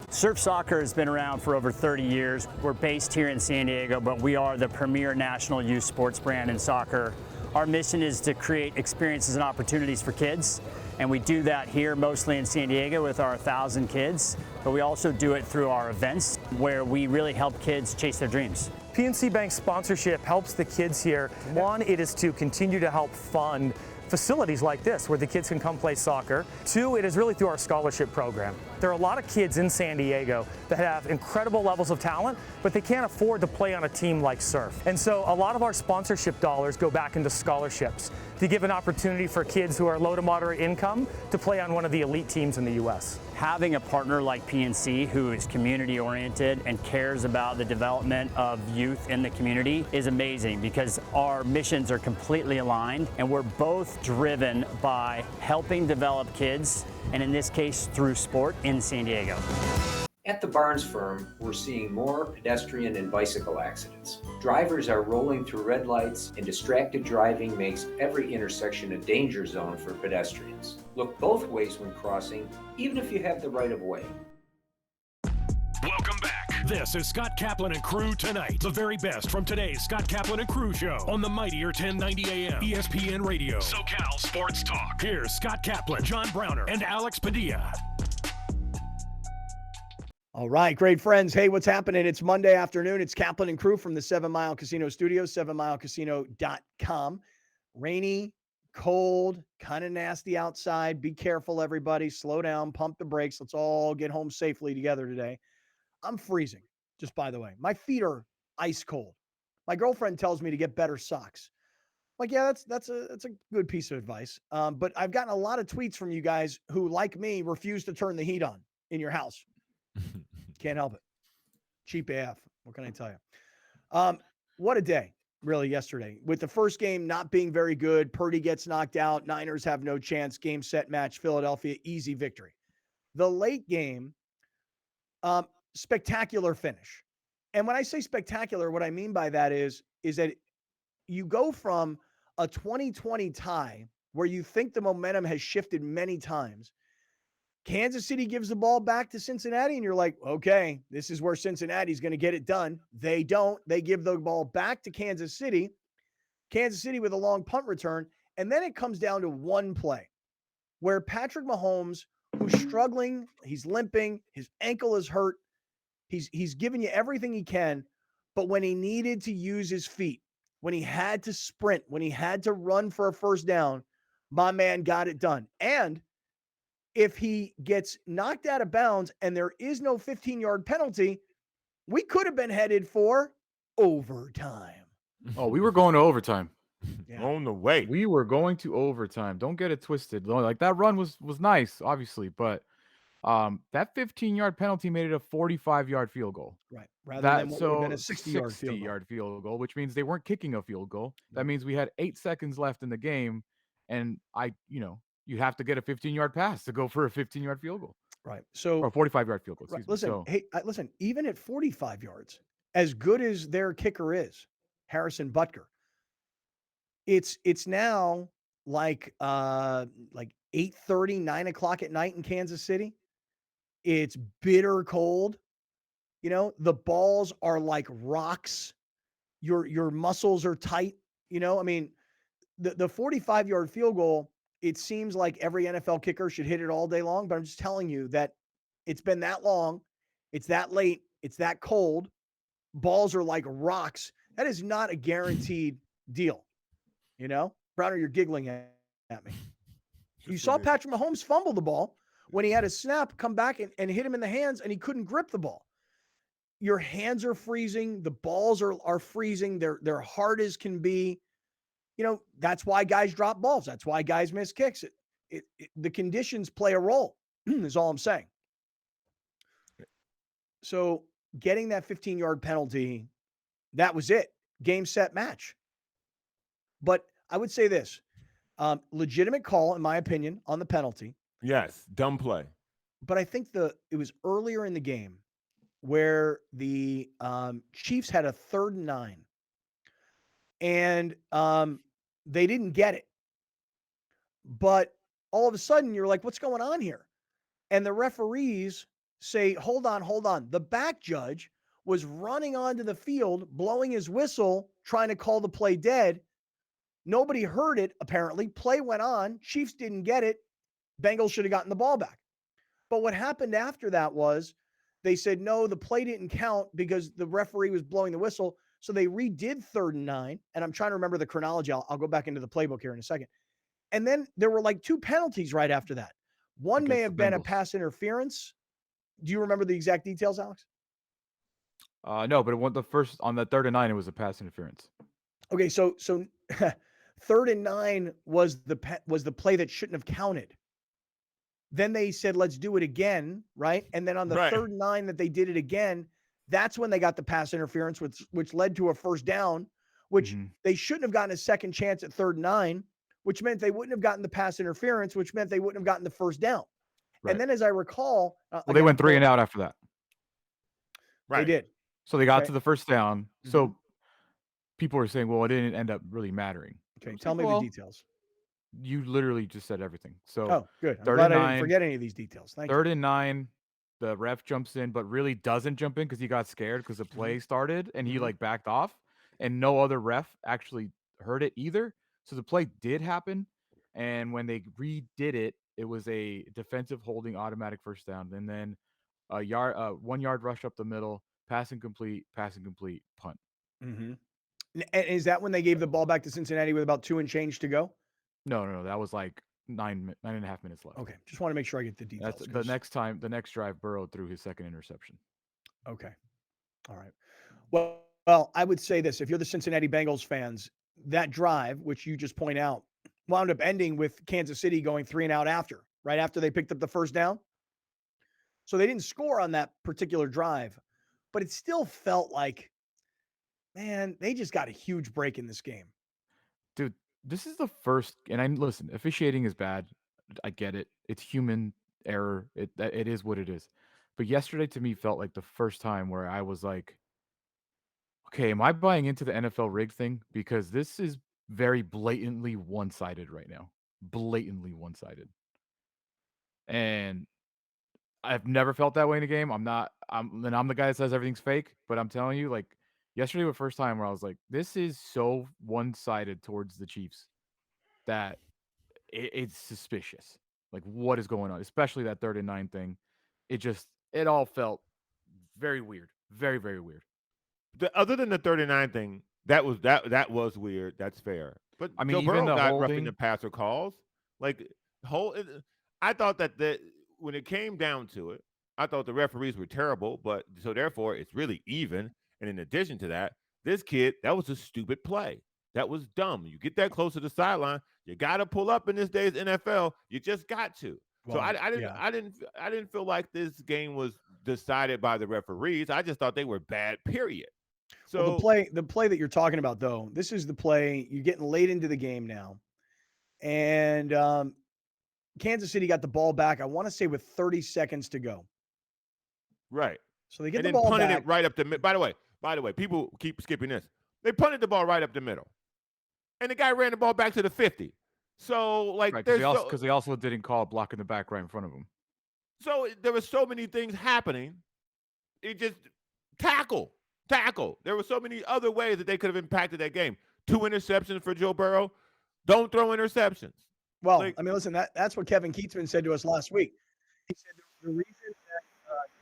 Surf soccer has been around for over 30 years. We're based here in San Diego, but we are the premier national youth sports brand in soccer. Our mission is to create experiences and opportunities for kids, and we do that here mostly in San Diego with our 1,000 kids, but we also do it through our events where we really help kids chase their dreams. PNC Bank's sponsorship helps the kids here. One, it is to continue to help fund facilities like this where the kids can come play soccer. Two, it is really through our scholarship program. There are a lot of kids in San Diego that have incredible levels of talent, but they can't afford to play on a team like Surf. And so a lot of our sponsorship dollars go back into scholarships to give an opportunity for kids who are low to moderate income to play on one of the elite teams in the U.S. Having a partner like PNC who is community oriented and cares about the development of youth in the community is amazing because our missions are completely aligned and we're both driven by helping develop kids, and in this case through sport in San Diego. At the Barnes firm, we're seeing more pedestrian and bicycle accidents. Drivers are rolling through red lights, and distracted driving makes every intersection a danger zone for pedestrians. Look both ways when crossing, even if you have the right of way. Welcome back. This is Scott Kaplan and Crew Tonight. The very best from today's Scott Kaplan and Crew Show on the mightier 1090 AM ESPN Radio. SoCal Sports Talk. Here's Scott Kaplan, John Browner, and Alex Padilla. All right, great friends. Hey, what's happening? It's Monday afternoon. It's Kaplan and Crew from the 7 Mile Casino Studios, 7milecasino.com. Rainy, cold, kind of nasty outside. Be careful, everybody. Slow down, pump the brakes. Let's all get home safely together today. I'm freezing, just by the way. My feet are ice cold. My girlfriend tells me to get better socks. Like, yeah, that's a good piece of advice. But I've gotten a lot of tweets from you guys who, like me, refuse to turn the heat on in your house. Can't help it. Cheap AF. What can I tell you? What a day, really, yesterday. With the first game not being very good, Purdy gets knocked out. Niners have no chance. Game, set, match. Philadelphia, easy victory. The late game, spectacular finish. And when I say spectacular, what I mean by that is that you go from a 2020 tie where you think the momentum has shifted many times. Kansas City gives the ball back to Cincinnati, and you're like, okay, this is where Cincinnati's going to get it done. They don't. They give the ball back to Kansas City. Kansas City with a long punt return. And then it comes down to one play where Patrick Mahomes, who's struggling, he's limping, his ankle is hurt. He's giving you everything he can. But when he needed to use his feet, when he had to sprint, when he had to run for a first down, my man got it done. And if he gets knocked out of bounds and there is no 15-yard penalty, we could have been headed for overtime. Oh, we were going to overtime. Yeah. On the way. We were going to overtime. Don't get it twisted. Like, that run was nice, obviously, but that 15-yard penalty made it a 45-yard field goal. Right. Rather than what would have been a 60-yard 60-yard field goal, which means they weren't kicking a field goal. That means we had 8 seconds left in the game, and you have to get a 15-yard pass to go for a 15-yard field goal. Right. So or 45-yard field goal. Right. Excuse me. Listen, listen, even at 45 yards, as good as their kicker is, Harrison Butker, it's now like 8:30, 9 o'clock at night in Kansas City. It's bitter cold. The balls are like rocks. Your muscles are tight. I mean, the 45-yard field goal, it seems like every NFL kicker should hit it all day long, but I'm just telling you that it's been that long, it's that late, it's that cold. Balls are like rocks. That is not a guaranteed deal. Browner, you're giggling at me. You saw Patrick Mahomes fumble the ball when he had a snap, come back and hit him in the hands, and he couldn't grip the ball. Your hands are freezing. The balls are freezing. They're hard as can be. That's why guys drop balls. That's why guys miss kicks. The conditions play a role, is all I'm saying. So getting that 15-yard penalty, that was it. Game, set, match. But I would say this, legitimate call, in my opinion, on the penalty. Yes, dumb play. But I think it was earlier in the game where the Chiefs had a 3rd and 9. And they didn't get it. But all of a sudden, you're like, what's going on here? And the referees say, hold on. The back judge was running onto the field, blowing his whistle, trying to call the play dead. Nobody heard it, apparently. Play went on. Chiefs didn't get it. Bengals should have gotten the ball back. But what happened after that was they said, no, the play didn't count because the referee was blowing the whistle. So they redid 3rd and 9. And I'm trying to remember the chronology. I'll go back into the playbook here in a second. And then there were like 2 penalties right after that. One may have been a pass interference. Do you remember the exact details, Alex? No, but on the 3rd and 9, it was a pass interference. Okay, so 3rd and 9 was the play that shouldn't have counted. Then they said, let's do it again, right? And then on the 3rd and 9 that they did it again, that's when they got the pass interference, which led to a first down, which they shouldn't have gotten a second chance at 3rd and 9, which meant they wouldn't have gotten the pass interference, which meant they wouldn't have gotten the first down. Right. And then, as I recall, they went 3 and out after that. Right. They did. So they got to the first down. So people were saying, well, it didn't end up really mattering. Okay, tell me the details. You literally just said everything. So, oh, good. I'm glad I didn't forget any of these details. Thank you. 3rd and 9, the ref jumps in, but really doesn't jump in because he got scared because the play started and he backed off, and no other ref actually heard it either. So the play did happen, and when they redid it, it was a defensive holding automatic first down, and then a 1 yard rush up the middle, passing complete, punt. And is that when they gave the ball back to Cincinnati with about 2 and change to go? No, that was like 9.5 minutes left. Okay, just want to make sure I get the details. That's the next drive, Burrow threw his second interception. Okay. All right. Well, I would say this. If you're the Cincinnati Bengals fans, that drive, which you just point out, wound up ending with Kansas City going 3 and out right after they picked up the first down. So they didn't score on that particular drive, but it still felt like, man, they just got a huge break in this game. Dude, this is the first, and I listen, officiating is bad. I get it. It's human error. It is what it is. But yesterday to me felt like the first time where I was like, okay, am I buying into the NFL rig thing? Because this is very blatantly one-sided right now. Blatantly one-sided. And I've never felt that way in a game. I'm the guy that says everything's fake, but I'm telling you, like, yesterday was the first time where I was like, this is so one-sided towards the Chiefs that it's suspicious. Like, what is going on? Especially that 3rd and 9 thing. It all felt very weird. Very, very weird. Other than the 39 thing, that was weird. That's fair. But I mean, Joe even Burrow the got roughing holding. the passer calls. Like I thought that when it came down to it, I thought the referees were terrible. But so therefore, it's really even. And in addition to that, this kid, that was a stupid play. That was dumb. You get that close to the sideline, you got to pull up in this day's NFL. You just got to. So Well, I didn't feel like this game was decided by the referees. I just thought they were bad. Period. So Well, the play that you're talking about, though, this is the play. You're getting late into the game now, and Kansas City got the ball back. I want to say with 30 seconds to go. Right. So they get and the then ball punted back. it right up the middle. By the way, people keep skipping this. They punted the ball right up the middle, and the guy ran the ball back to the 50. So like, Right, because they also didn't call a block in the back right in front of him. So there were so many things happening. It just tackle. There were so many other ways that they could have impacted that game. 2 interceptions for Joe Burrow. Don't throw interceptions. Well, I mean, listen, that's what Kevin Keatsman said to us last week. He said the reason that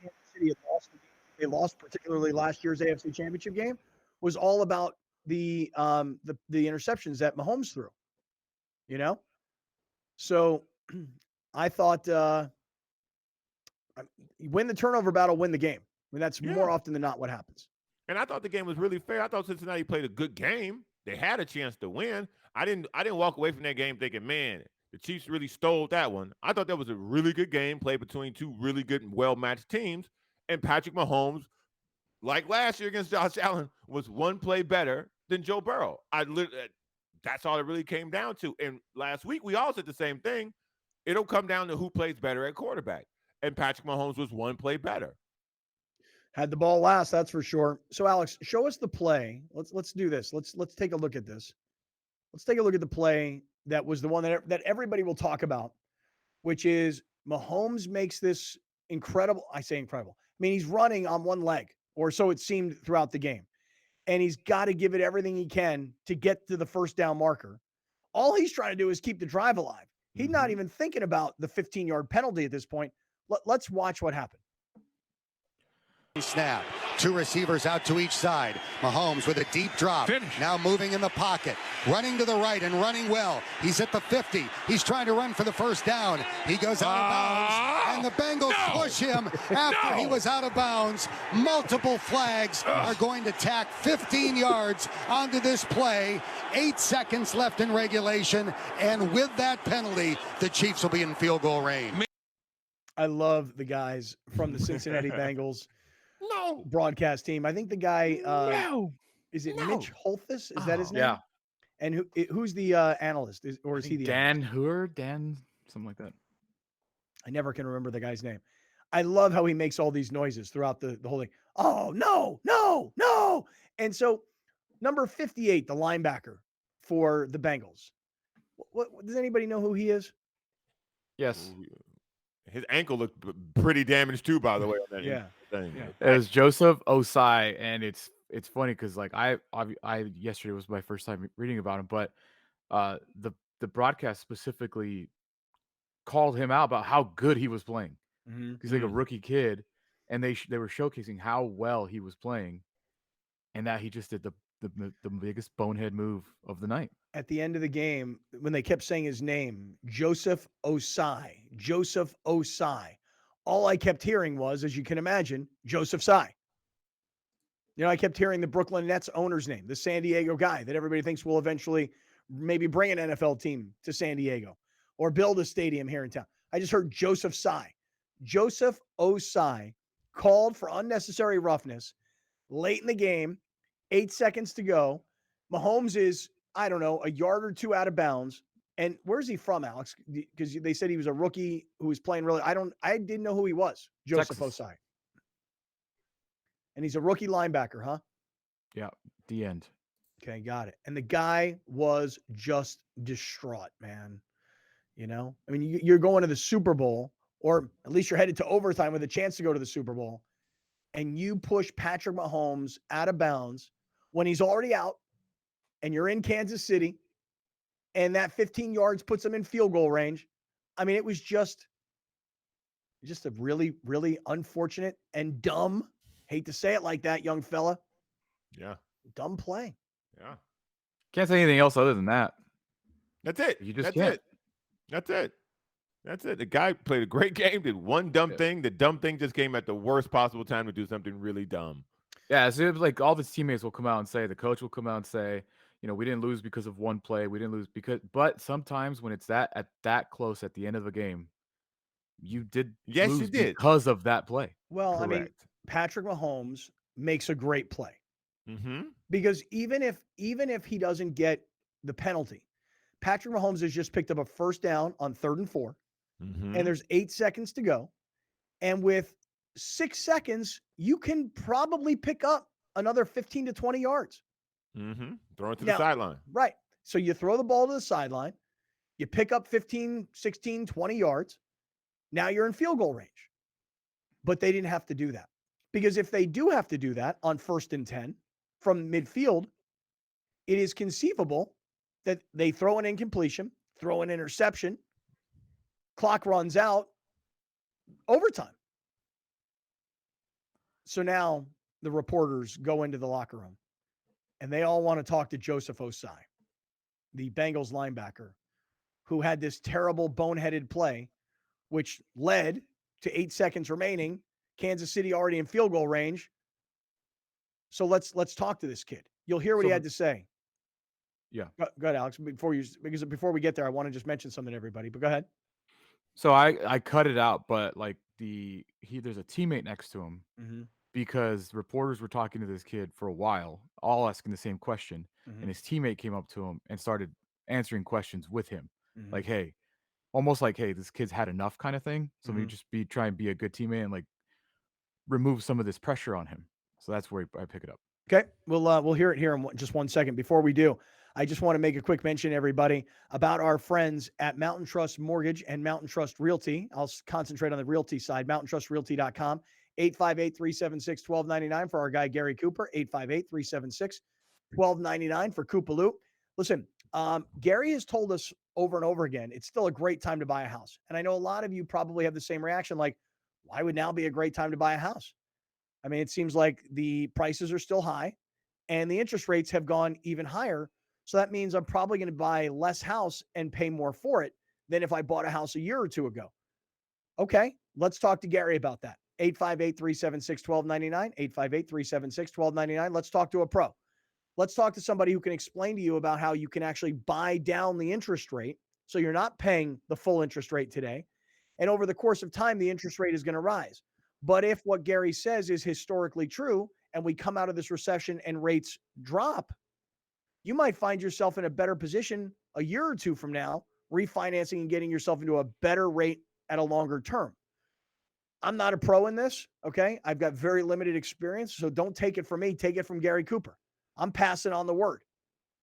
Kansas City had lost the game, they lost particularly last year's AFC Championship game, was all about the interceptions that Mahomes threw. You know, so I thought win the turnover battle, win the game. I mean, that's more often than not what happens. And I thought the game was really fair. I thought Cincinnati played a good game. They had a chance to win. I didn't walk away from that game thinking, man, the Chiefs really stole that one. I thought that was a really good game played between two really good and well-matched teams. And Patrick Mahomes, like last year against Josh Allen, was one play better than Joe Burrow. That's all it really came down to. And last week, we all said the same thing. It'll come down to who plays better at quarterback. And Patrick Mahomes was one play better. Had the ball last, that's for sure. So, Alex, show us the play. Let's do this. Let's take a look at this. Let's take a look at the play that was the one that everybody will talk about, which is Mahomes makes this incredible. I say incredible. I mean, he's running on one leg, or so it seemed throughout the game. And he's got to give it everything he can to get to the first down marker. All he's trying to do is keep the drive alive. He's not even thinking about the 15-yard penalty at this point. Let's watch what happened. Snap. 2 receivers out to each side. Mahomes with a deep drop. Now moving in the pocket. Running to the right and running well. He's at the 50. He's trying to run for the first down. He goes out of bounds. And the Bengals push him after he was out of bounds. Multiple flags are going to tack 15 yards onto this play. 8 seconds left in regulation. And with that penalty, the Chiefs will be in field goal range. I love the guys from the Cincinnati Bengals broadcast team. I think the guy, is it Mitch Holthus? Is that his name? Yeah. And who's the analyst? Is he the Dan something like that? I never can remember the guy's name. I love how he makes all these noises throughout the whole thing. Oh, no. And so number 58, the linebacker for the Bengals. What does anybody know who he is? Yes. His ankle looked pretty damaged too, by the way. On that thing. It was Joseph Osai, and it's funny because like I yesterday was my first time reading about him, but the broadcast specifically called him out about how good he was playing. He's like a rookie kid, and they were showcasing how well he was playing, and that he just did the biggest bonehead move of the night. At the end of the game, when they kept saying his name, Joseph Osai. All I kept hearing was, as you can imagine, Joseph Tsai. You know, I kept hearing the Brooklyn Nets owner's name, the San Diego guy that everybody thinks will eventually maybe bring an NFL team to San Diego or build a stadium here in town. I just heard Joseph Tsai. Joseph Osai called for unnecessary roughness late in the game, 8 seconds to go. Mahomes is, I don't know, a yard or two out of bounds. And where's he from, Alex? Because they said he was a rookie who was playing really. I didn't know who he was. Joseph Osai. And he's a rookie linebacker, huh? Yeah, the end. Okay, got it. And the guy was just distraught, man. You know, I mean, you're going to the Super Bowl, or at least you're headed to overtime with a chance to go to the Super Bowl, and you push Patrick Mahomes out of bounds when he's already out, and you're in Kansas City, and that 15 yards puts him in field goal range. I mean, it was just a really, really unfortunate and dumb, hate to say it like that, young fella. Yeah. Dumb play. Yeah. Can't say anything else other than that. That's it. You just That's can't. it. That's it. That's it. The guy played a great game, did one dumb thing. The dumb thing just came at the worst possible time to do something really dumb. Yeah, so it was like all of his teammates will come out and say, the coach will come out and say, you know, we didn't lose because of one play. We didn't lose because, but sometimes when it's at that close at the end of a game, you did lose because of that play. Well, Correct. I mean, Patrick Mahomes makes a great play. Mm-hmm. Because even if he doesn't get the penalty, Patrick Mahomes has just picked up a first down on 3rd and 4, and there's 8 seconds to go. And with 6 seconds, you can probably pick up another 15 to 20 yards. Mm-hmm. Throw it to the sideline. Right. So you throw the ball to the sideline, you pick up 15, 16, 20 yards. Now you're in field goal range. But they didn't have to do that. Because if they do have to do that on 1st and 10 from midfield, it is conceivable that they throw an incompletion, throw an interception, clock runs out, overtime. So now the reporters go into the locker room, and they all want to talk to Joseph Osai, the Bengals linebacker, who had this terrible boneheaded play, which led to 8 seconds remaining, Kansas City already in field goal range. So let's talk to this kid. You'll hear what he had to say. Yeah. Go ahead, Alex. Before we get there, I want to just mention something to everybody. But go ahead. So I cut it out, but like there's a teammate next to him because reporters were talking to this kid for a while, all asking the same question, and his teammate came up to him and started answering questions with him, like, hey, almost like, hey, this kid's had enough kind of thing. So maybe just try and be a good teammate and like remove some of this pressure on him. So that's where I pick it up. Okay, we'll hear it here in just 1 second. Before we do, I just want to make a quick mention, everybody, about our friends at Mountain Trust Mortgage and Mountain Trust Realty. I'll concentrate on the realty side. MountainTrustRealty.com, 858-376-1299 for our guy Gary Cooper, 858-376-1299 for Koopaloo. Listen, Gary has told us over and over again, it's still a great time to buy a house. And I know a lot of you probably have the same reaction, like, why would now be a great time to buy a house? I mean, it seems like the prices are still high and the interest rates have gone even higher. So that means I'm probably going to buy less house and pay more for it than if I bought a house a year or two ago. Okay, let's talk to Gary about that. 858-376-1299, 858-376-1299. Let's talk to a pro. Let's talk to somebody who can explain to you about how you can actually buy down the interest rate so you're not paying the full interest rate today. And over the course of time, the interest rate is going to rise. But if what Gary says is historically true and we come out of this recession and rates drop, you might find yourself in a better position a year or two from now, refinancing and getting yourself into a better rate at a longer term. I'm not a pro in this, okay? I've got very limited experience, so don't take it from me. Take it from Gary Cooper. I'm passing on the word.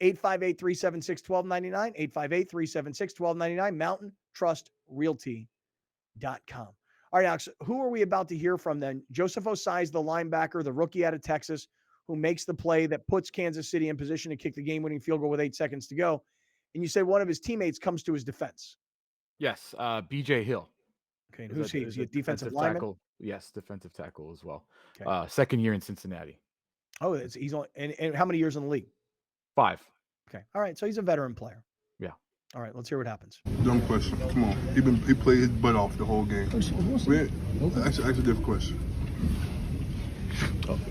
858-376-1299, 858-376-1299, MountainTrustRealty.com. All right, Alex, who are we about to hear from then? Joseph Osai is the linebacker, the rookie out of Texas, who makes the play that puts Kansas City in position to kick the game-winning field goal with 8 seconds to go. And you said one of his teammates comes to his defense. Yes, BJ Hill. Okay, and who's he? Is he a defensive lineman? Tackle. Yes, defensive tackle as well. Okay. Second year in Cincinnati. Oh, he's on. And how many years in the league? 5. Okay. All right, so he's a veteran player. Yeah. All right, let's hear what happens. Dumb question. Come on. He played his butt off the whole game. Ask a different question.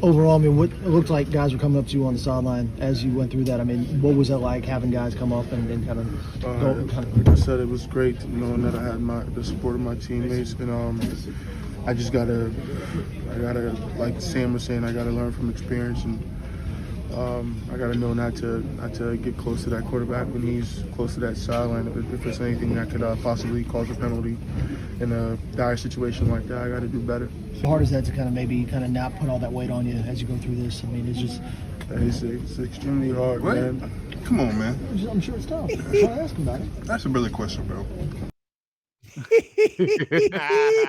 Overall, I mean, what it looked like guys were coming up to you on the sideline as you went through that. I mean, what was that like having guys come up and kind of go? Like I said, it was great knowing that I had the support of my teammates, and I gotta, like Sam was saying, I gotta learn from experience, and I gotta know not to get close to that quarterback when he's close to that sideline. If it's anything that could possibly cause a penalty in a dire situation like that, I gotta do better. How hard is that to kind of not put all that weight on you as you go through this? I mean, it's just it's extremely hard, man. Come on, man. I'm sure it's tough. I'm trying to ask him about it. That's a really question, bro.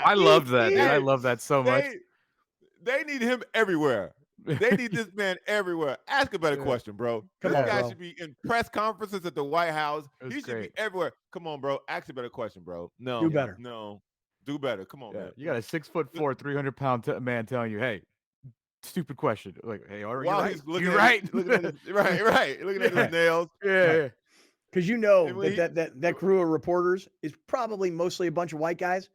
I loved that, dude. I love that so much. They need him everywhere. They need this man everywhere. Ask a better question, bro. This guy should be in press conferences at the White House. He should be everywhere. Come on, bro. Ask a better question, bro. No. Do better. No. Do better. Come on, man. You got a 6'4", 300-pound man telling you, "Hey, stupid question." Like, "Hey, all right, While you're he's right. looking You're at right. his, looking at his, right. Looking at his nails. Yeah. Because you know that crew of reporters is probably mostly a bunch of white guys,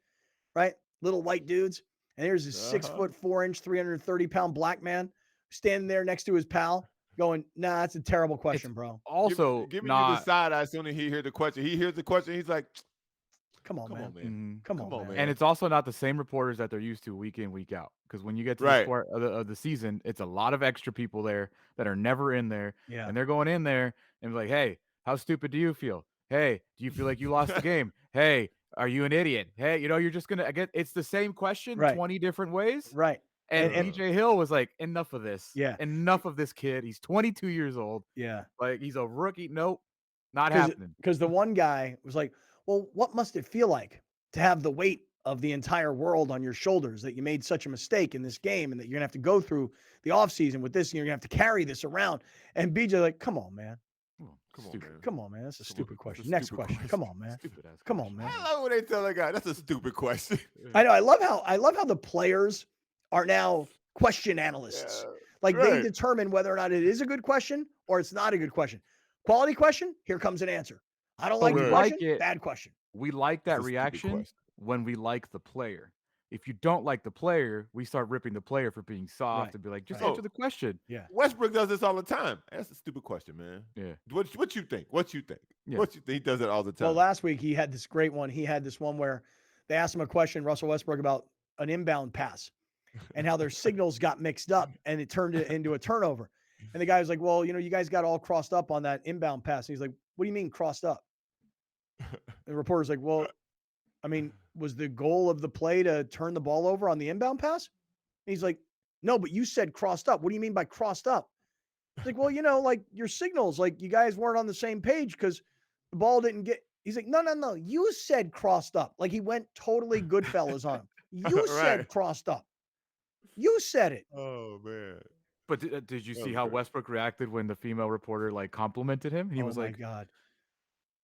right? Little white dudes. And there's this 6'4", 330-pound black man standing there next to his pal going, "Nah, that's a terrible question, bro." Also, giving you the side eye as soon as he hears the question. He hears the question. He's like, Come on, man. Mhm. Come on, man. And it's also not the same reporters that they're used to week in, week out. Because when you get to this part of the season, it's a lot of extra people there that are never in there. Yeah. And they're going in there and be like, "Hey, how stupid do you feel? Hey, do you feel like you lost the game? Hey, are you an idiot? Hey, you're just going to get it's the same question 20 different ways." Right. And BJ Hill was like, "Enough of this. Yeah. Enough of this kid. He's 22 years old. Yeah. Like, he's a rookie. Nope. Not happening." Because the one guy was like, "Well, what must it feel like to have the weight of the entire world on your shoulders, that you made such a mistake in this game and that you're going to have to go through the offseason with this and you're going to have to carry this around?" And BJ like, "Come on, man. Come on, man. That's a stupid question. Next question. Come on, man. Come on, man." I love when they tell that guy, "That's a stupid question." I know. I love how the players are now question analysts. Like they determine whether or not it is a good question or it's not a good question. Quality question, here comes an answer. I don't like the question, bad question. We like that reaction when we like the player. If you don't like the player, we start ripping the player for being soft and be like, "Just answer the question." Yeah. Westbrook does this all the time. That's a stupid question, man. Yeah. What you think? What you think? Yeah. What you think? He does it all the time. Well, last week he had this great one. He had this one where they asked him a question, Russell Westbrook, about an inbound pass and how their signals got mixed up and it turned it into a turnover. And the guy was like, "Well, you guys got all crossed up on that inbound pass." And he's like, "What do you mean crossed up?" And the reporter's like, "Well, I mean, was the goal of the play to turn the ball over on the inbound pass?" And he's like, "No, but you said crossed up. What do you mean by crossed up?" It's like, "Well, like your signals, like you guys weren't on the same page because the ball didn't get." He's like, No. You said crossed up." Like he went totally Goodfellas on him. You said crossed up. You said it. Oh, man. But did you see how Westbrook reacted when the female reporter complimented him? He was like, God.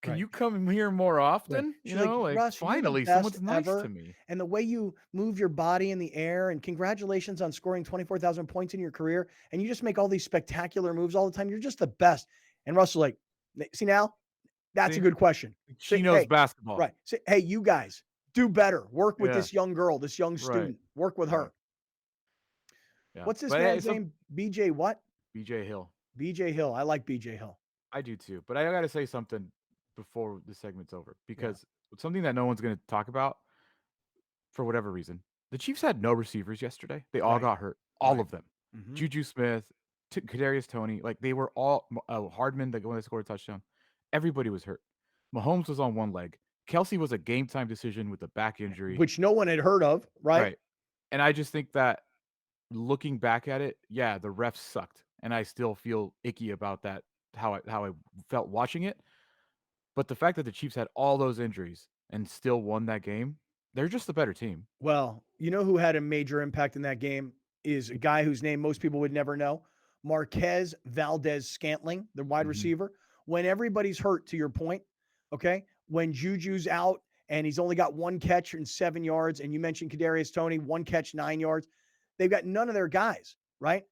"Can you come here more often?" She's "Russ, finally you're the best someone's nice ever, to me. And the way you move your body in the air, and congratulations on scoring 24,000 points in your career. And you just make all these spectacular moves all the time. You're just the best." And Russell's like, "See now, that's a good question." She knows basketball. Right. Say, "Hey, you guys, do better. Work with Yeah. this young girl, this young student. Work with her." Yeah. What's this But, man's name? BJ what? BJ Hill. BJ Hill. I like BJ Hill. I do too. But I got to say something before the segment's over, because something that no one's going to talk about for whatever reason. The Chiefs had no receivers yesterday. They all got hurt. All of them. Mhm. Juju Smith, Kadarius Toney, they were all Hardman, the one that scored a touchdown. Everybody was hurt. Mahomes was on one leg. Kelsey was a game time decision with a back injury, Which no one had heard of, right? And I just think that looking back at it, the refs sucked, and I still feel icky about that. How I felt watching it. But the fact that the Chiefs had all those injuries and still won that game, they're just a better team. Well, you know who had a major impact in that game is a guy whose name most people would never know, Marquez Valdez-Scantling, the wide receiver. When everybody's hurt, to your point, okay, when Juju's out and he's only got one catch and 7 yards, and you mentioned Kadarius Toney, one catch, 9 yards, they've got none of their guys, right?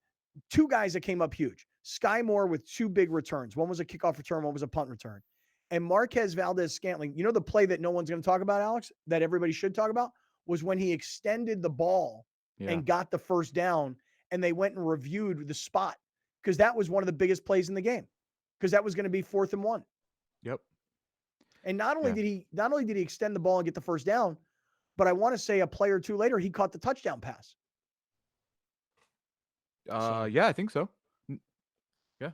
Two guys that came up huge. Sky Moore with 2 big returns. One was a kickoff return, one was a punt return. And Marquez Valdez-Scantling, the play that no one's going to talk about, Alex, that everybody should talk about, was when he extended the ball and got the first down and they went and reviewed the spot because that was one of the biggest plays in the game because that was going to be 4th and 1. Yep. And not only did he extend the ball and get the first down, but I want to say a play or two later, he caught the touchdown pass. Yeah, I think so. Yeah.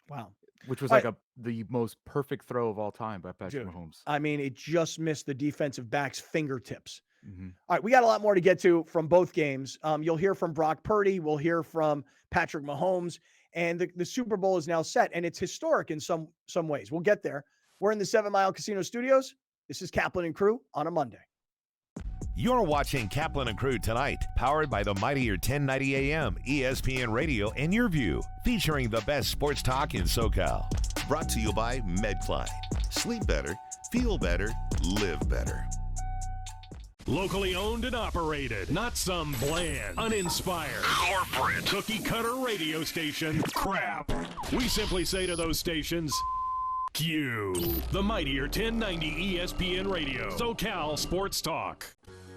Wow. Which was All like the most perfect throw of all time by Patrick Mahomes. I mean, it just missed the defensive back's fingertips. Mm-hmm. All right, we got a lot more to get to from both games. You'll hear from Brock Purdy. We'll hear from Patrick Mahomes. And the Super Bowl is now set, and it's historic in some ways. We'll get there. We're in the 7 Mile Casino Studios. This is Kaplan and Crew on a Monday. You're watching Kaplan and Crew Tonight, powered by the mightier 1090 AM, ESPN Radio, and Your View, featuring the best sports talk in SoCal. Brought to you by MedCline. Sleep better, feel better, live better. Locally owned and operated, not some bland, uninspired, corporate, cookie-cutter radio station crap. We simply say to those stations, Q. The mightier 1090 ESPN Radio, SoCal Sports Talk.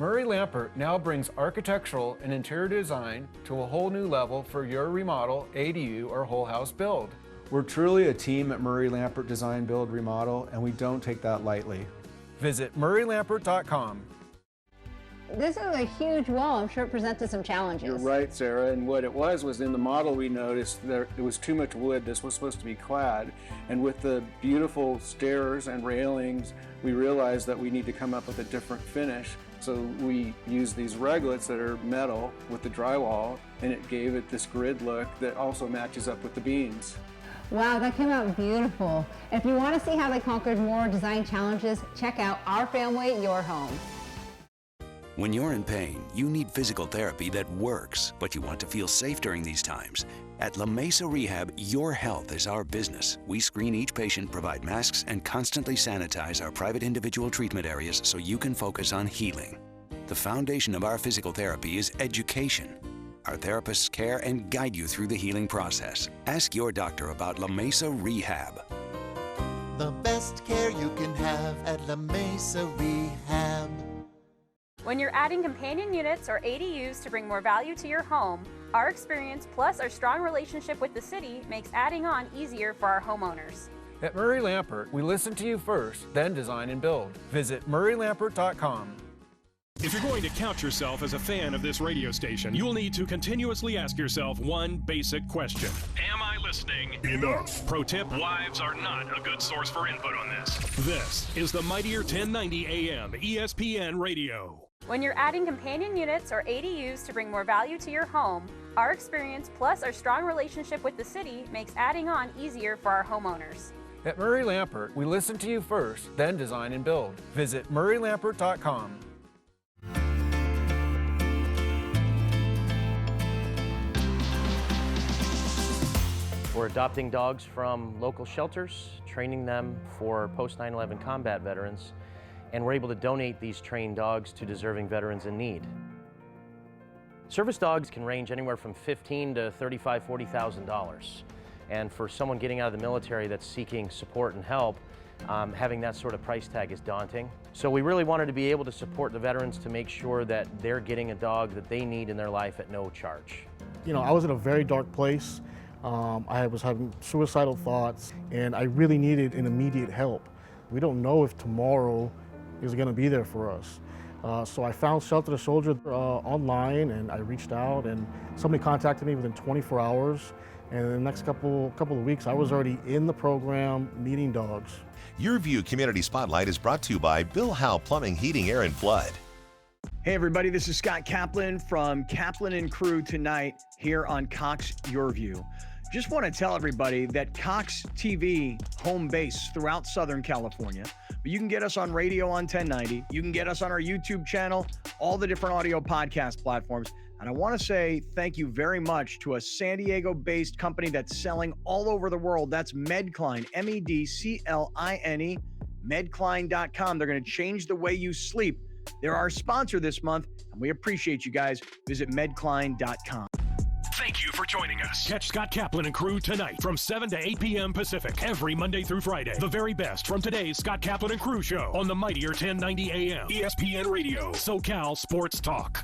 Murray Lampert now brings architectural and interior design to a whole new level for your remodel, ADU, or whole house build. We're truly a team at Murray Lampert Design, Build, Remodel, and we don't take that lightly. Visit murraylampert.com. This is a huge wall. I'm sure it presented some challenges. You're right, Sarah. And what it was in the model we noticed there was too much wood. This was supposed to be clad. And with the beautiful stairs and railings, we realized that we need to come up with a different finish. So we used these reglets that are metal with the drywall, and it gave it this grid look that also matches up with the beams. Wow, that came out beautiful. If you want to see how they conquered more design challenges, check out Our Family, Your Home. When you're in pain, you need physical therapy that works, but you want to feel safe during these times. At La Mesa Rehab, your health is our business. We screen each patient, provide masks, and constantly sanitize our private individual treatment areas so you can focus on healing. The foundation of our physical therapy is education. Our therapists care and guide you through the healing process. Ask your doctor about La Mesa Rehab. The best care you can have at La Mesa Rehab. When you're adding companion units or ADUs to bring more value to your home, our experience plus our strong relationship with the city makes adding on easier for our homeowners. At Murray Lampert, we listen to you first, then design and build. Visit murraylampert.com. If you're going to count yourself as a fan of this radio station, you'll need to continuously ask yourself one basic question. Am I listening enough? Pro tip, wives are not a good source for input on this. This is the mightier 1090 AM ESPN Radio. When you're adding companion units or ADUs to bring more value to your home, our experience plus our strong relationship with the city makes adding on easier for our homeowners. At Murray Lampert, we listen to you first, then design and build. Visit murraylampert.com. We're adopting dogs from local shelters, training them for post 9/11 combat veterans, and we're able to donate these trained dogs to deserving veterans in need. Service dogs can range anywhere from $15,000 to $35,000, $40,000. And for someone getting out of the military that's seeking support and help, having that sort of price tag is daunting. So we really wanted to be able to support the veterans to make sure that they're getting a dog that they need in their life at no charge. You know, I was in a very dark place. I was having suicidal thoughts, and I really needed an immediate help. We don't know if tomorrow is going to be there for us. So I found Shelter the Soldier online, and I reached out, and somebody contacted me within 24 hours. And in the next couple of weeks, I was already in the program meeting dogs. Your View Community Spotlight is brought to you by Bill Howe Plumbing, Heating, Air, and Flood. Hey everybody, this is Scott Kaplan from Kaplan and Crew Tonight here on Cox Your View. Just want to tell everybody that Cox TV home base throughout Southern California. But you can get us on radio on 1090. You can get us on our YouTube channel, all the different audio podcast platforms. And I want to say thank you very much to a San Diego-based company that's selling all over the world. That's MedCline, MEDCLINE, medcline.com. They're going to change the way you sleep. They're our sponsor this month, and we appreciate you guys. Visit medcline.com. Thank you for joining us. Catch Scott Kaplan and Crew tonight from 7 to 8 p.m. Pacific every Monday through Friday. The very best from today's Scott Kaplan and Crew show on the mightier 1090 AM ESPN Radio, SoCal Sports Talk.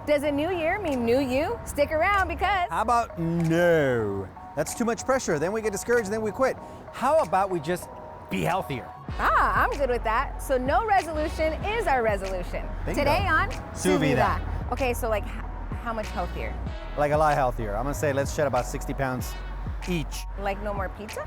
Does a new year mean new you? Stick around because... How about no? That's too much pressure. Then we get discouraged and then we quit. How about we just be healthier? I'm good with that. So no resolution is our resolution. Bingo. Today on Su Vida. Okay, so like how much healthier? Like a lot healthier. I'm gonna say let's shed about 60 pounds each. Like no more pizza?